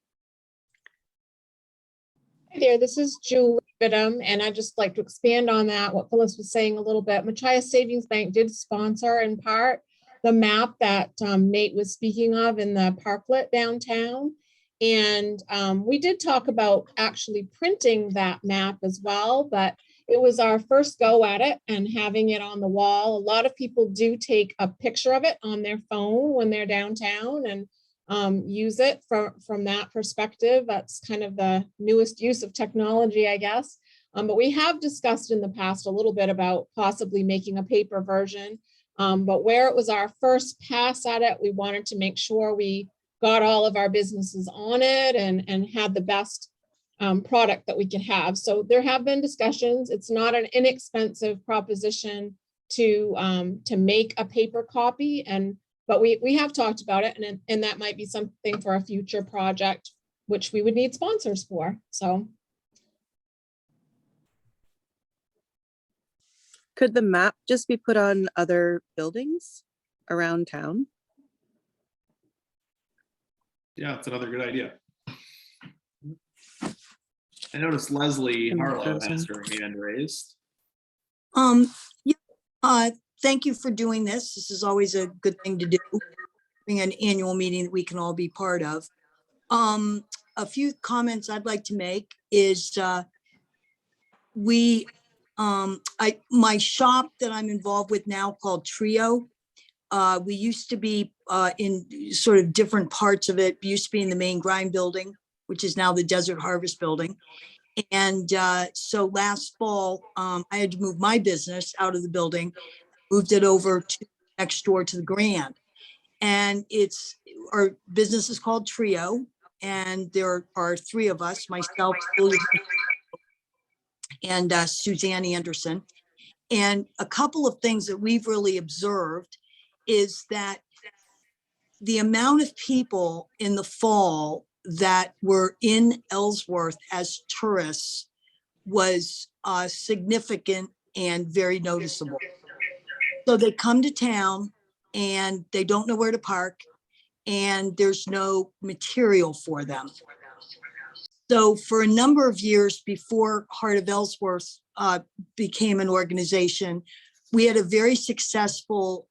Hi there, this is Julie Bidham, and I'd just like to expand on that, what Phyllis was saying a little bit. Machias Savings Bank did sponsor in part the map that Nate was speaking of in the parklet downtown. And we did talk about actually printing that map as well, but it was our first go at it and having it on the wall. A lot of people do take a picture of it on their phone when they're downtown and use it from that perspective. That's kind of the newest use of technology, I guess. But we have discussed in the past a little bit about possibly making a paper version. But where it was our first pass at it, we wanted to make sure we got all of our businesses on it and had the best product that we could have. So there have been discussions. It's not an inexpensive proposition to make a paper copy, but we have talked about it, and that might be something for a future project, which we would need sponsors for. So could the map just be put on other buildings around town? Yeah, it's another good idea. I noticed Leslie Harlow has her hand raised. Yeah, thank you for doing this. This is always a good thing to do. Having an annual meeting that we can all be part of. A few comments I'd like to make is my shop that I'm involved with now called Trio. We used to be in sort of different parts of it. We used to be in the main grind building, which is now the Desert Harvest building. And so last fall, I had to move my business out of the building, moved it over to next door to the Grand. And our business is called Trio. And there are three of us, myself, and Suzanne Anderson. And a couple of things that we've really observed is that the amount of people in the fall that were in Ellsworth as tourists was significant and very noticeable. So they come to town and they don't know where to park and there's no material for them. So for a number of years before Heart of Ellsworth became an organization, we had a very successful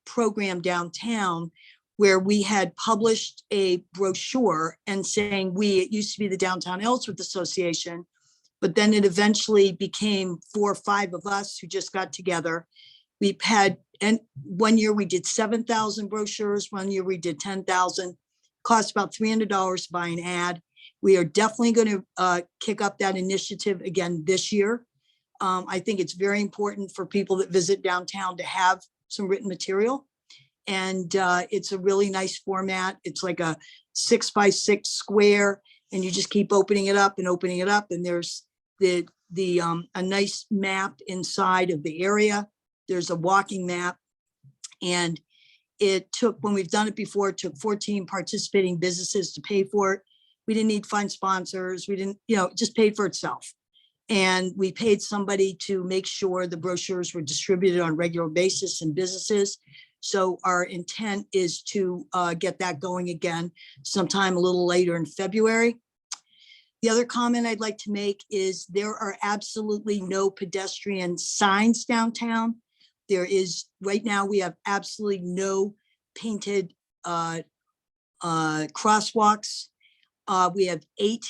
program downtown where we had published a brochure and saying it used to be the Downtown Ellsworth Association, but then it eventually became 4 or 5 of us who just got together. And one year we did 7,000 brochures, one year we did 10,000, cost about $300 to buy an ad. We are definitely going to kick up that initiative again this year. I think it's very important for people that visit downtown to have some written material. And it's a really nice format. It's like a 6x6 square, and you just keep opening it up and opening it up. And there's a nice map inside of the area. There's a walking map. And when we've done it before, it took 14 participating businesses to pay for it. We didn't need to find sponsors. We didn't, it just paid for itself. And we paid somebody to make sure the brochures were distributed on a regular basis in businesses. So our intent is to get that going again sometime a little later in February. The other comment I'd like to make is there are absolutely no pedestrian signs downtown. Right now we have absolutely no painted crosswalks. We have 8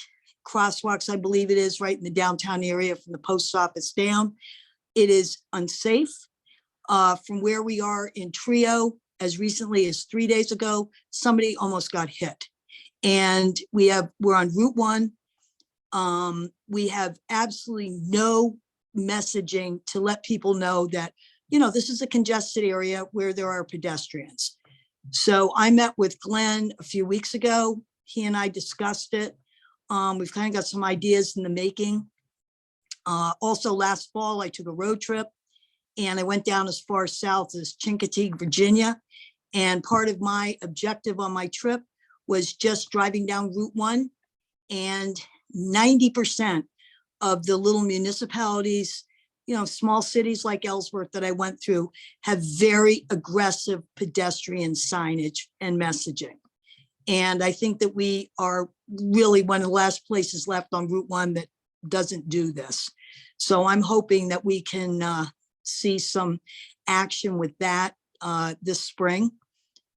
crosswalks, I believe it is, right in the downtown area from the post office down. It is unsafe. From where we are in Trio, as recently as 3 days ago, somebody almost got hit. And we're on Route 1. We have absolutely no messaging to let people know that, this is a congested area where there are pedestrians. So I met with Glenn a few weeks ago. He and I discussed it. We've kind of got some ideas in the making. Also last fall, I took a road trip and I went down as far south as Chincoteague, Virginia. And part of my objective on my trip was just driving down Route 1, and 90% of the little municipalities, small cities like Ellsworth that I went through have very aggressive pedestrian signage and messaging. And I think that we are really one of the last places left on Route 1 that doesn't do this. So I'm hoping that we can see some action with that this spring.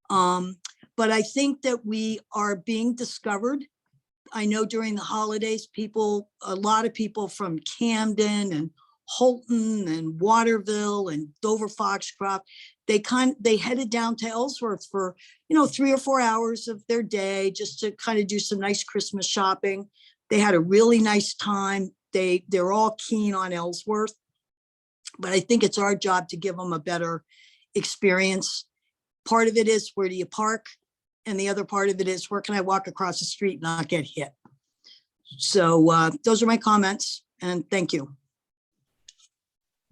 But I think that we are being discovered. I know during the holidays, a lot of people from Camden and Holton and Waterville and Dover Foxcroft, they headed down to Ellsworth for, 3 or 4 hours of their day just to kind of do some nice Christmas shopping. They had a really nice time. They're all keen on Ellsworth, but I think it's our job to give them a better experience. Part of it is, where do you park? And the other part of it is, where can I walk across the street and not get hit? So those are my comments, and thank you.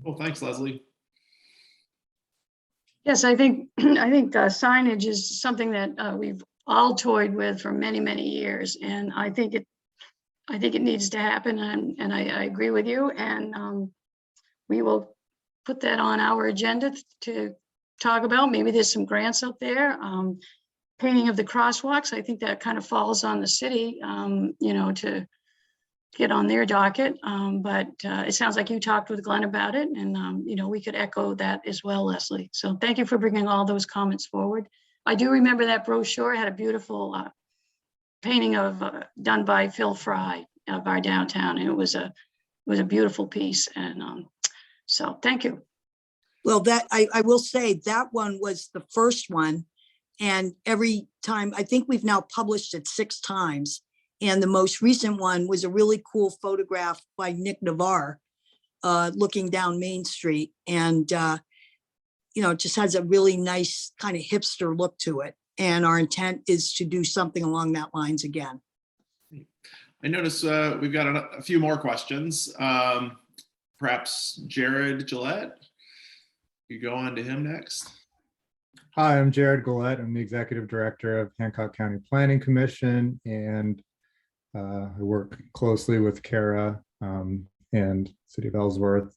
Well, thanks, Leslie. Yes, I think signage is something that we've all toyed with for many, many years, and I think it needs to happen. And I agree with you. And we will put that on our agenda to talk about. Maybe there's some grants out there. Painting of the crosswalks, I think that kind of falls on the city, to get on their docket. But it sounds like you talked with Glenn about it, and we could echo that as well, Leslie. So thank you for bringing all those comments forward. I do remember that brochure had a beautiful painting of done by Phil Fry of our downtown, and it was a beautiful piece. And so thank you. Well, that I will say that one was the first one. And every time, I think we've now published it 6 times. And the most recent one was a really cool photograph by Nick Navarre looking down Main Street. And, it just has a really nice kind of hipster look to it. And our intent is to do something along that lines again. I notice we've got a few more questions. Perhaps Jared Gillette, you go on to him next. Hi, I'm Jared Goulette. I'm the Executive Director of Hancock County Planning Commission, and I work closely with Kara and City of Ellsworth.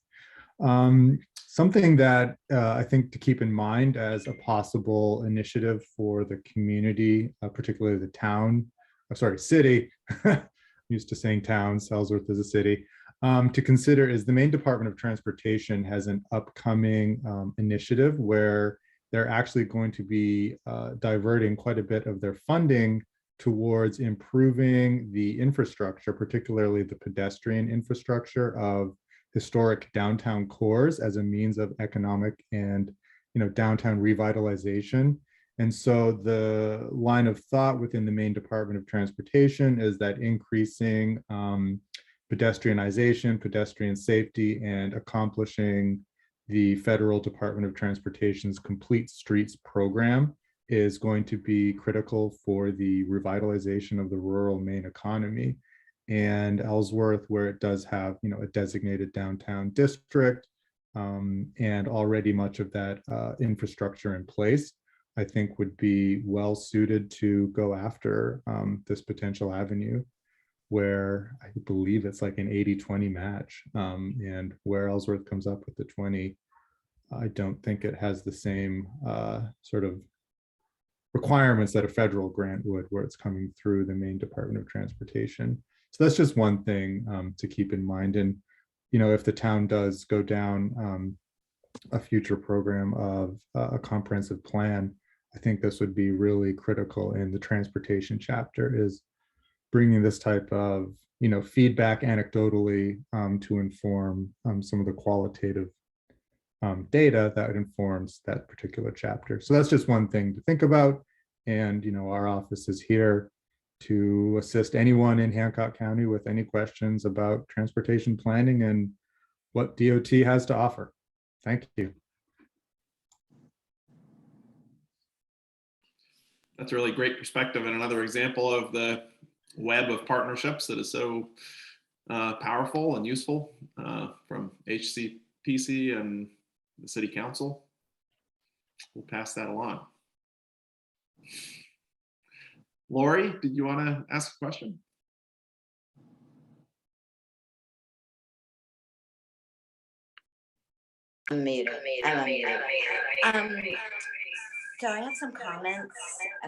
Something that I think to keep in mind as a possible initiative for the community, particularly the town, city, I'm used to saying towns, Ellsworth is a city, to consider is the Maine Department of Transportation has an upcoming initiative where they're actually going to be diverting quite a bit of their funding towards improving the infrastructure, particularly the pedestrian infrastructure of historic downtown cores as a means of economic and downtown revitalization. And so the line of thought within the Maine Department of Transportation is that increasing pedestrianization, pedestrian safety, and accomplishing the Federal Department of Transportation's Complete Streets program is going to be critical for the revitalization of the rural Maine economy. And Ellsworth, where it does have, a designated downtown district and already much of that infrastructure in place, I think would be well suited to go after this potential avenue, where I believe it's like an 80-20 match. And where Ellsworth comes up with the 20, I don't think it has the same sort of requirements that a federal grant would, where it's coming through the Maine Department of Transportation. So that's just one thing to keep in mind. And, if the town does go down a future program of a comprehensive plan, I think this would be really critical in the transportation chapter, is bringing this type of, feedback anecdotally to inform some of the qualitative data that informs that particular chapter. So that's just one thing to think about. And, our office is here to assist anyone in Hancock County with any questions about transportation planning and what DOT has to offer. Thank you. That's a really great perspective and another example of the web of partnerships that is so powerful and useful from HCPC and the City Council. We'll pass that along. Lori, did you want to ask a question? So I have some comments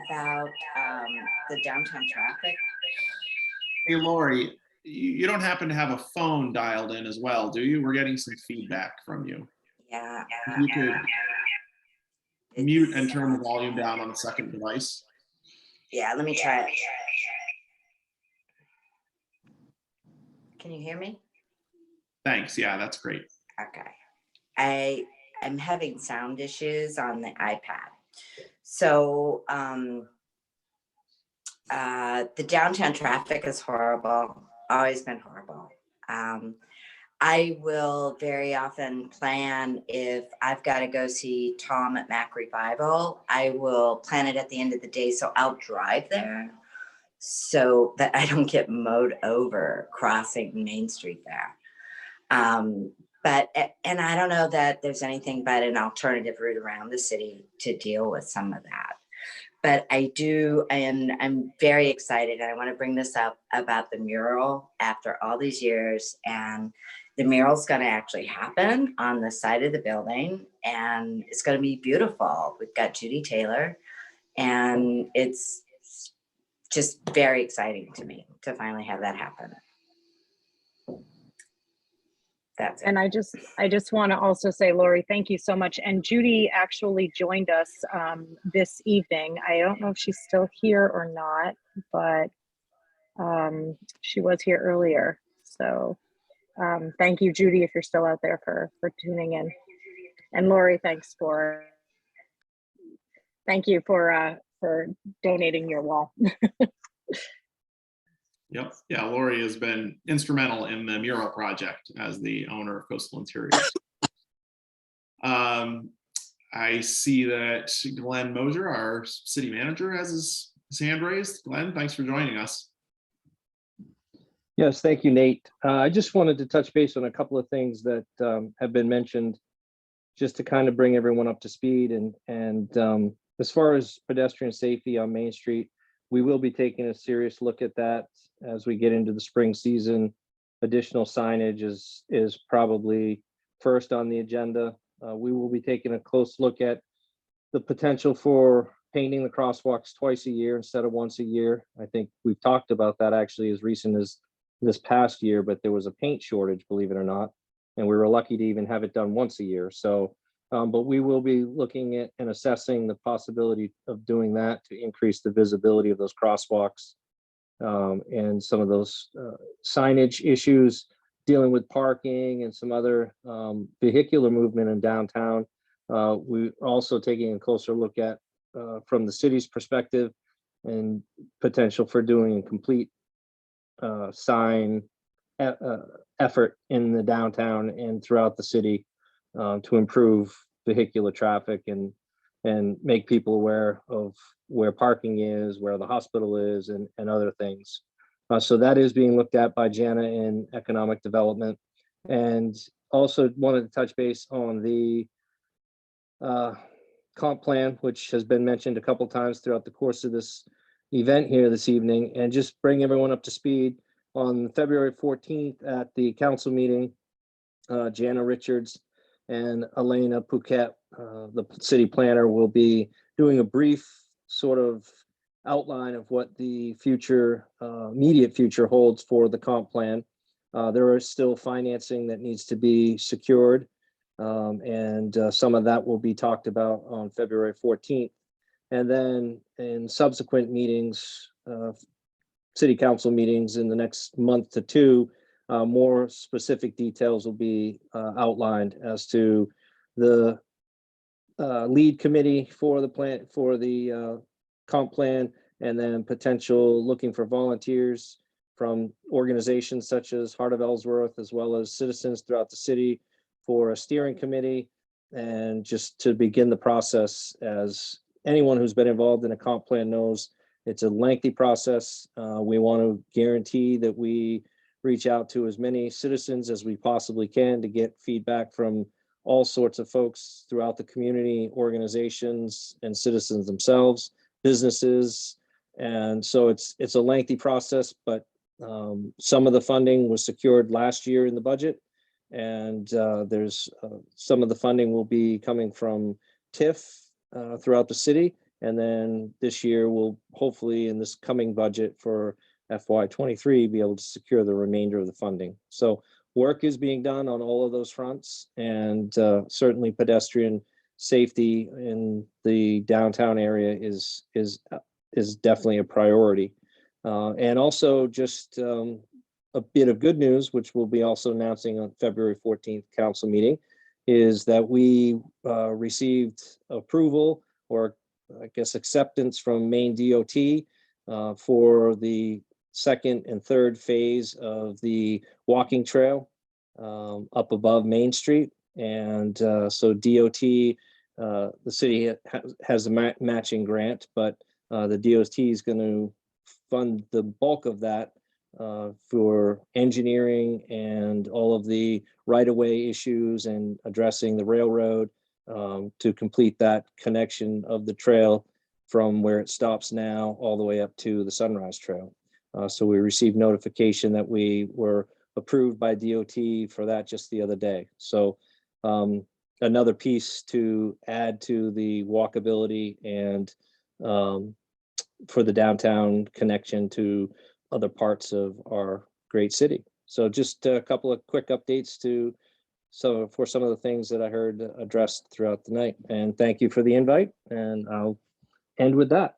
about the downtown traffic. Hey, Lori, you don't happen to have a phone dialed in as well, do you? We're getting some feedback from you. Yeah. If you could mute and turn the volume down on the second device. Yeah, let me try it. Can you hear me? Thanks. Yeah, that's great. Okay. I'm having sound issues on the iPad. So the downtown traffic is horrible, always been horrible. I will very often plan, if I've got to go see Tom at Mac Revival, I will plan it at the end of the day. So I'll drive there so that I don't get mowed over crossing Main Street there. And I don't know that there's anything but an alternative route around the city to deal with some of that. But I do, and I'm very excited, and I want to bring this up about the mural after all these years. And the mural's going to actually happen on the side of the building, and it's going to be beautiful. We've got Judy Taylor, and it's just very exciting to me to finally have that happen. That's it. And I just want to also say, Lori, thank you so much. And Judy actually joined us this evening. I don't know if she's still here or not, but she was here earlier. So thank you, Judy, if you're still out there for tuning in. And Lori, thank you for donating your wall. Yep. Yeah, Lori has been instrumental in the mural project as the owner of Coastal Interiors. I see that Glenn Mosier, our city manager, has his hand raised. Glenn, thanks for joining us. Yes, thank you, Nate. I just wanted to touch base on a couple of things that have been mentioned, just to kind of bring everyone up to speed. And as far as pedestrian safety on Main Street, we will be taking a serious look at that as we get into the spring season. Additional signage is probably first on the agenda. We will be taking a close look at the potential for painting the crosswalks twice a year instead of once a year. I think we've talked about that actually as recent as this past year, but there was a paint shortage, believe it or not, and we were lucky to even have it done once a year. So, but we will be looking at and assessing the possibility of doing that to increase the visibility of those crosswalks and some of those signage issues dealing with parking and some other vehicular movement in downtown. We're also taking a closer look at from the city's perspective and potential for doing a complete sign effort in the downtown and throughout the city to improve vehicular traffic and make people aware of where parking is, where the hospital is, and other things. So that is being looked at by Jana in economic development. And also wanted to touch base on the comp plan, which has been mentioned a couple times throughout the course of this event here this evening, and just bring everyone up to speed. On February 14th at the council meeting, Jana Richards and Elena Pouquet, the city planner, will be doing a brief sort of outline of what the future, immediate future holds for the comp plan. There is still financing that needs to be secured, and some of that will be talked about on February 14th. And then in subsequent meetings, city council meetings in the next month to two, more specific details will be outlined as to the lead committee for the plan, for the comp plan, and then potential looking for volunteers from organizations such as Heart of Ellsworth, as well as citizens throughout the city for a steering committee, and just to begin the process. As anyone who's been involved in a comp plan knows, it's a lengthy process. We want to guarantee that we reach out to as many citizens as we possibly can to get feedback from all sorts of folks throughout the community, organizations and citizens themselves, businesses. And so it's a lengthy process, but some of the funding was secured last year in the budget. And there's some of the funding will be coming from TIF throughout the city. And then this year, we'll hopefully in this coming budget for FY23 be able to secure the remainder of the funding. So work is being done on all of those fronts, and certainly pedestrian safety in the downtown area is definitely a priority. And also just a bit of good news, which we'll be also announcing on February 14th council meeting, is that we received approval, or I guess acceptance, from Maine DOT for the second and third phase of the walking trail up above Main Street. And so DOT, the city has a matching grant, but the DOT is going to fund the bulk of that for engineering and all of the right-of-way issues and addressing the railroad to complete that connection of the trail from where it stops now all the way up to the Sunrise Trail. So we received notification that we were approved by DOT for that just the other day. So another piece to add to the walkability and for the downtown connection to other parts of our great city. So just a couple of quick updates for some of the things that I heard addressed throughout the night. And thank you for the invite, and I'll end with that.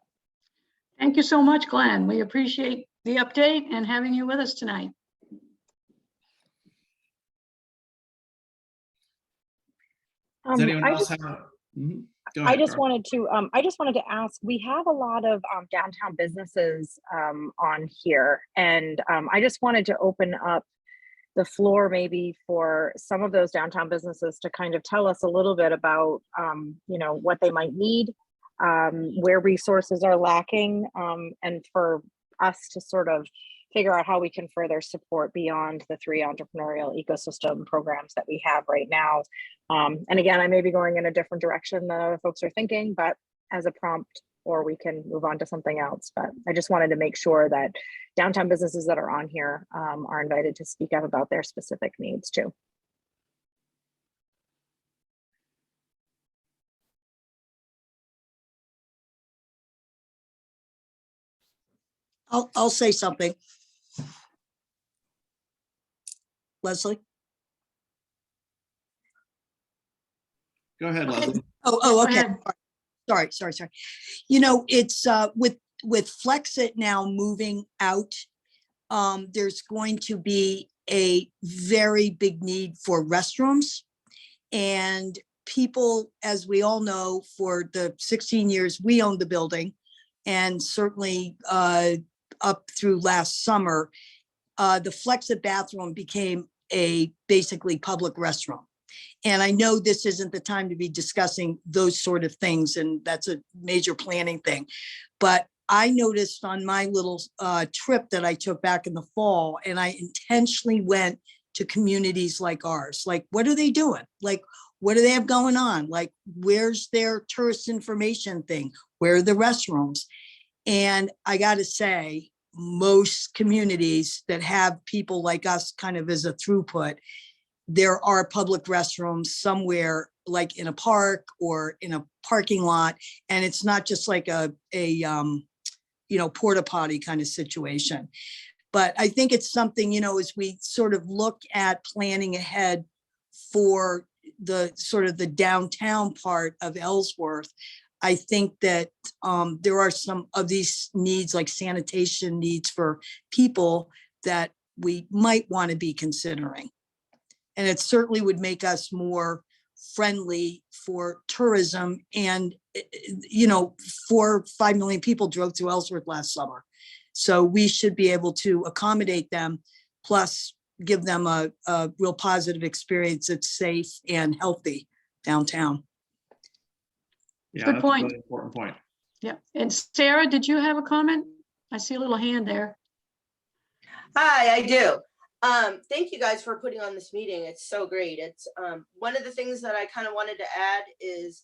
Thank you so much, Glenn. We appreciate the update and having you with us tonight. Does anyone else have Go ahead, I just Carl. wanted to ask, we have a lot of downtown businesses on here, and I just wanted to open up the floor maybe for some of those downtown businesses to kind of tell us a little bit about what they might need, where resources are lacking, and for us to sort of figure out how we can further support beyond the 3 entrepreneurial ecosystem programs that we have right now. And again, I may be going in a different direction than other folks are thinking, but as a prompt, or we can move on to something else. But I just wanted to make sure that downtown businesses that are on here are invited to speak up about their specific needs too. I'll say something. Leslie? Go ahead, Leslie. Oh, okay. Sorry. It's with Flexit now moving out, there's going to be a very big need for restrooms. And people, as we all know, for the 16 years we owned the building, and certainly up through last summer, the Flexit bathroom became a basically public restroom. And I know this isn't the time to be discussing those sort of things, and that's a major planning thing. But I noticed on my little trip that I took back in the fall, and I intentionally went to communities like ours. Like, what are they doing? Like, what do they have going on? Like, where's their tourist information thing? Where are the restrooms? And I got to say, most communities that have people like us kind of as a throughput, there are public restrooms somewhere, like in a park or in a parking lot. And it's not just like a porta potty kind of situation. But I think it's something, as we sort of look at planning ahead for the sort of the downtown part of Ellsworth, I think that there are some of these needs, like sanitation needs for people, that we might want to be considering. And it certainly would make us more friendly for tourism. And, 4 or 5 million people drove through Ellsworth last summer. So we should be able to accommodate them, plus give them a real positive experience that's safe and healthy downtown. Yeah, Good that's point. a really important point. Yeah. And Sarah, did you have a comment? I see a little hand there. Hi, I do. Thank you guys for putting on this meeting. It's so great. It's one of the things that I kind of wanted to add is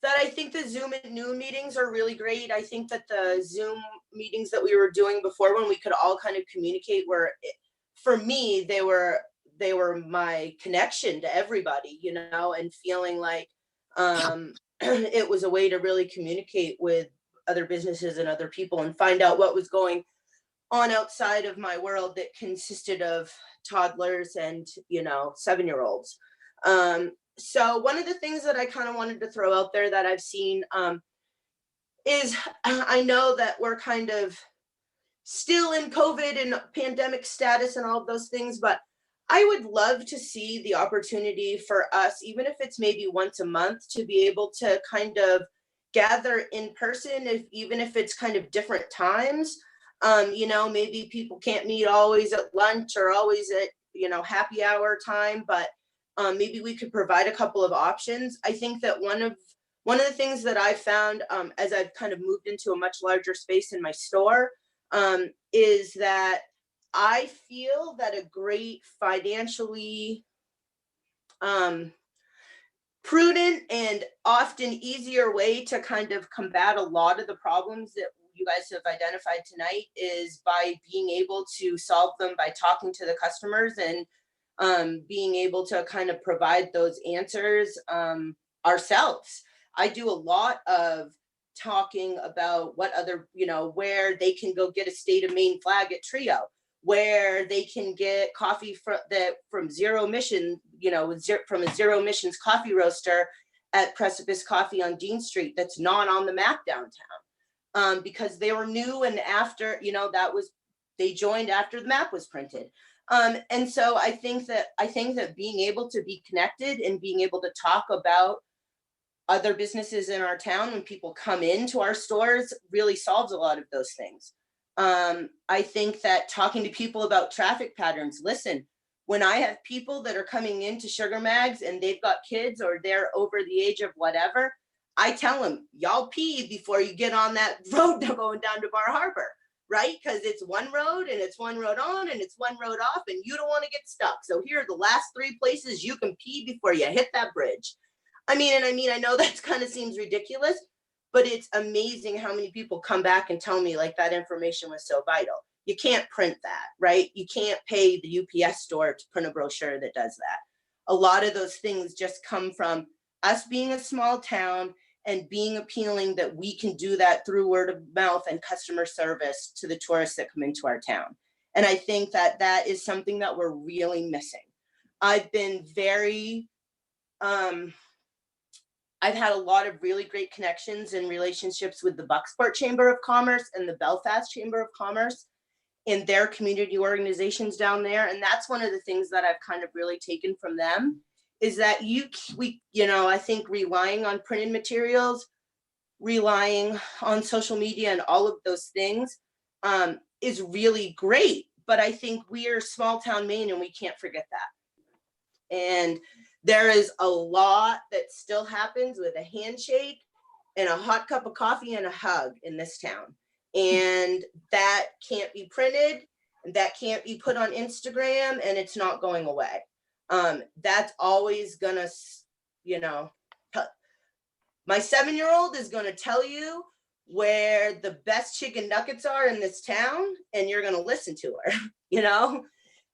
that I think the Zoom at noon meetings are really great. I think that the Zoom meetings that we were doing before, when we could all kind of communicate, for me, they were my connection to everybody, and feeling like It was a way to really communicate with other businesses and other people and find out what was going on outside of my world that consisted of toddlers and, 7-year-olds. So one of the things that I kind of wanted to throw out there that I've seen is I know that we're kind of still in COVID and pandemic status and all of those things, but I would love to see the opportunity for us, even if it's maybe once a month, to be able to kind of gather in person, even if it's kind of different times. Maybe people can't meet always at lunch or always at, happy hour time, but maybe we could provide a couple of options. I think that one of the things that I found as I've kind of moved into a much larger space in my store is that I feel that a great financially prudent and often easier way to kind of combat a lot of the problems that you guys have identified tonight is by being able to solve them by talking to the customers and being able to kind of provide those answers ourselves. I do a lot of talking about what other, where they can go get a state of Maine flag at Trio, where they can get coffee from zero emission, from a zero emissions coffee roaster at Precipice Coffee on Dean Street that's not on the map downtown, because they were new and after, they joined after the map was printed. And so I think that being able to be connected and being able to talk about other businesses in our town when people come into our stores really solves a lot of those things. I think that talking to people about traffic patterns, listen, when I have people that are coming into Sugar Mags and they've got kids or they're over the age of whatever, I tell them, y'all pee before you get on that road going down to Bar Harbor, right? Because it's one road and it's one road on and it's one road off and you don't want to get stuck. So here are the last 3 places you can pee before you hit that bridge. I know that kind of seems ridiculous, but it's amazing how many people come back and tell me like that information was so vital. You can't print that, right? You can't pay the UPS store to print a brochure that does that. A lot of those things just come from us being a small town and being appealing that we can do that through word of mouth and customer service to the tourists that come into our town. And I think that that is something that we're really missing. I've been I've had a lot of really great connections and relationships with the Bucksport Chamber of Commerce and the Belfast Chamber of Commerce and their community organizations down there. And that's one of the things that I've kind of really taken from them is that I think relying on printed materials, relying on social media and all of those things is really great. But I think we are small town Maine and we can't forget that. And there is a lot that still happens with a handshake and a hot cup of coffee and a hug in this town. And that can't be printed, and that can't be put on Instagram, and it's not going away. That's always gonna, my 7-year-old is gonna tell you where the best chicken nuggets are in this town, and you're gonna listen to her,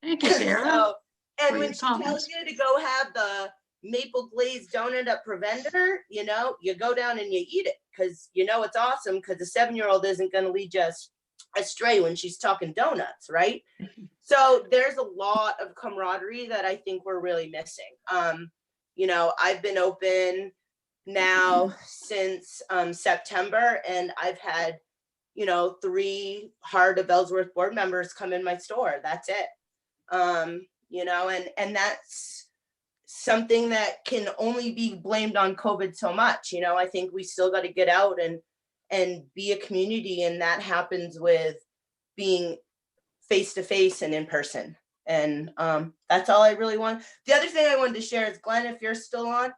Thank you, Sarah. And when she tells you to go have the maple glazed donut at Provender, you go down and you eat it because it's awesome because the 7-year-old isn't going to lead you astray when she's talking donuts, right? So there's a lot of camaraderie that I think we're really missing. I've been open now since September, and I've had 3 Heart of Ellsworth board members come in my store. That's it. And that's something that can only be blamed on COVID so much. I think we still got to get out and be a community, and that happens with being face-to-face and in person. And that's all I really want. The other thing I wanted to share is, Glenn, if you're still on,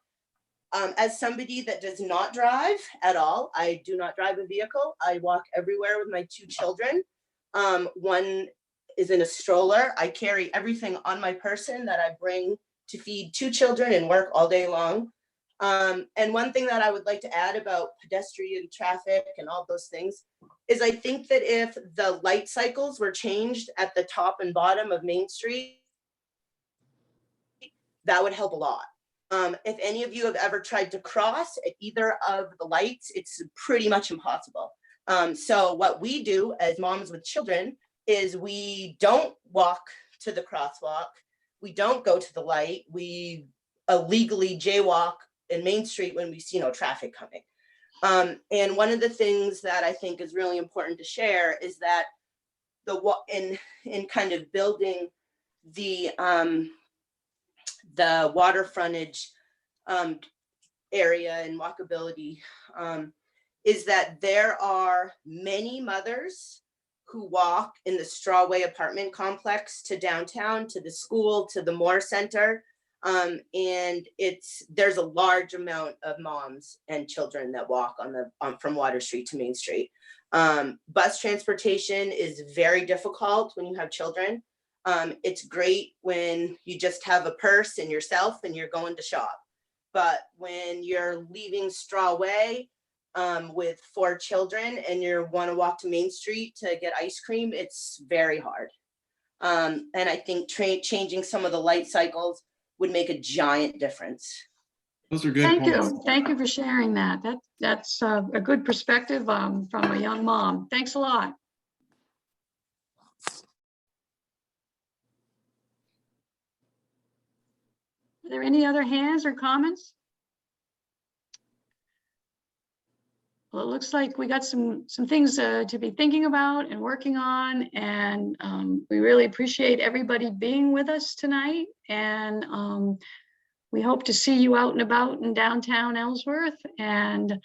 as somebody that does not drive at all, I do not drive a vehicle. I walk everywhere with my 2 children. One is in a stroller. I carry everything on my person that I bring to feed 2 children and work all day long. And one thing that I would like to add about pedestrian traffic and all those things is I think that if the light cycles were changed at the top and bottom of Main Street, that would help a lot. If any of you have ever tried to cross at either of the lights, it's pretty much impossible. So what we do as moms with children is we don't walk to the crosswalk. We don't go to the light. We illegally jaywalk in Main Street when we see no traffic coming. And one of the things that I think is really important to share is that in kind of building the water frontage area and walkability, is that there are many mothers who walk in the Strawway apartment complex to downtown, to the school, to the Moore Center. And there's a large amount of moms and children that walk from Water Street to Main Street. Bus transportation is very difficult when you have children. It's great when you just have a purse and yourself and you're going to shop. But when you're leaving Strawway with 4 children and you want to walk to Main Street to get ice cream, it's very hard. And I think changing some of the light cycles would make a giant difference. Those are good Thank points. you. Thank you for sharing that. That's a good perspective from a young mom. Thanks a lot. Are there any other hands or comments? Well, it looks like we got some things to be thinking about and working on, and we really appreciate everybody being with us tonight. And we hope to see you out and about in downtown Ellsworth and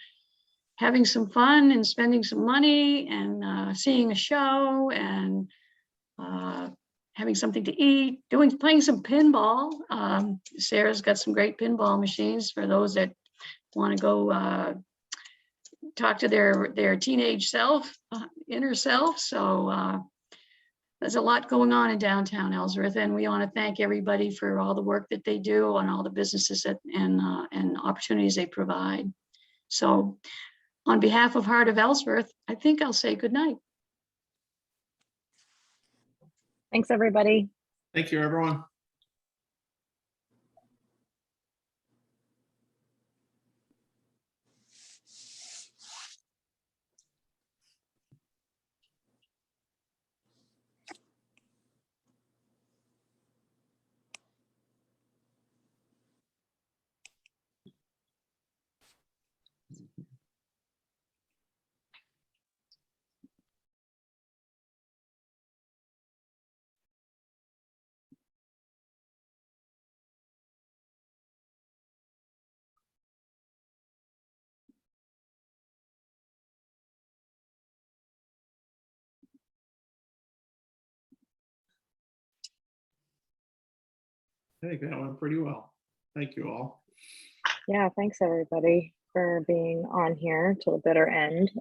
having some fun and spending some money and seeing a show and having something to eat, playing some pinball. Sarah's got some great pinball machines for those that want to go talk to their teenage self, inner self. So there's a lot going on in downtown Ellsworth, and we want to thank everybody for all the work that they do and all the businesses and opportunities they provide. So on behalf of Heart of Ellsworth, I think I'll say good night. Thanks, everybody. Thank you, everyone. I think that went pretty well. Thank you all. Yeah, thanks everybody for being on here till the bitter end.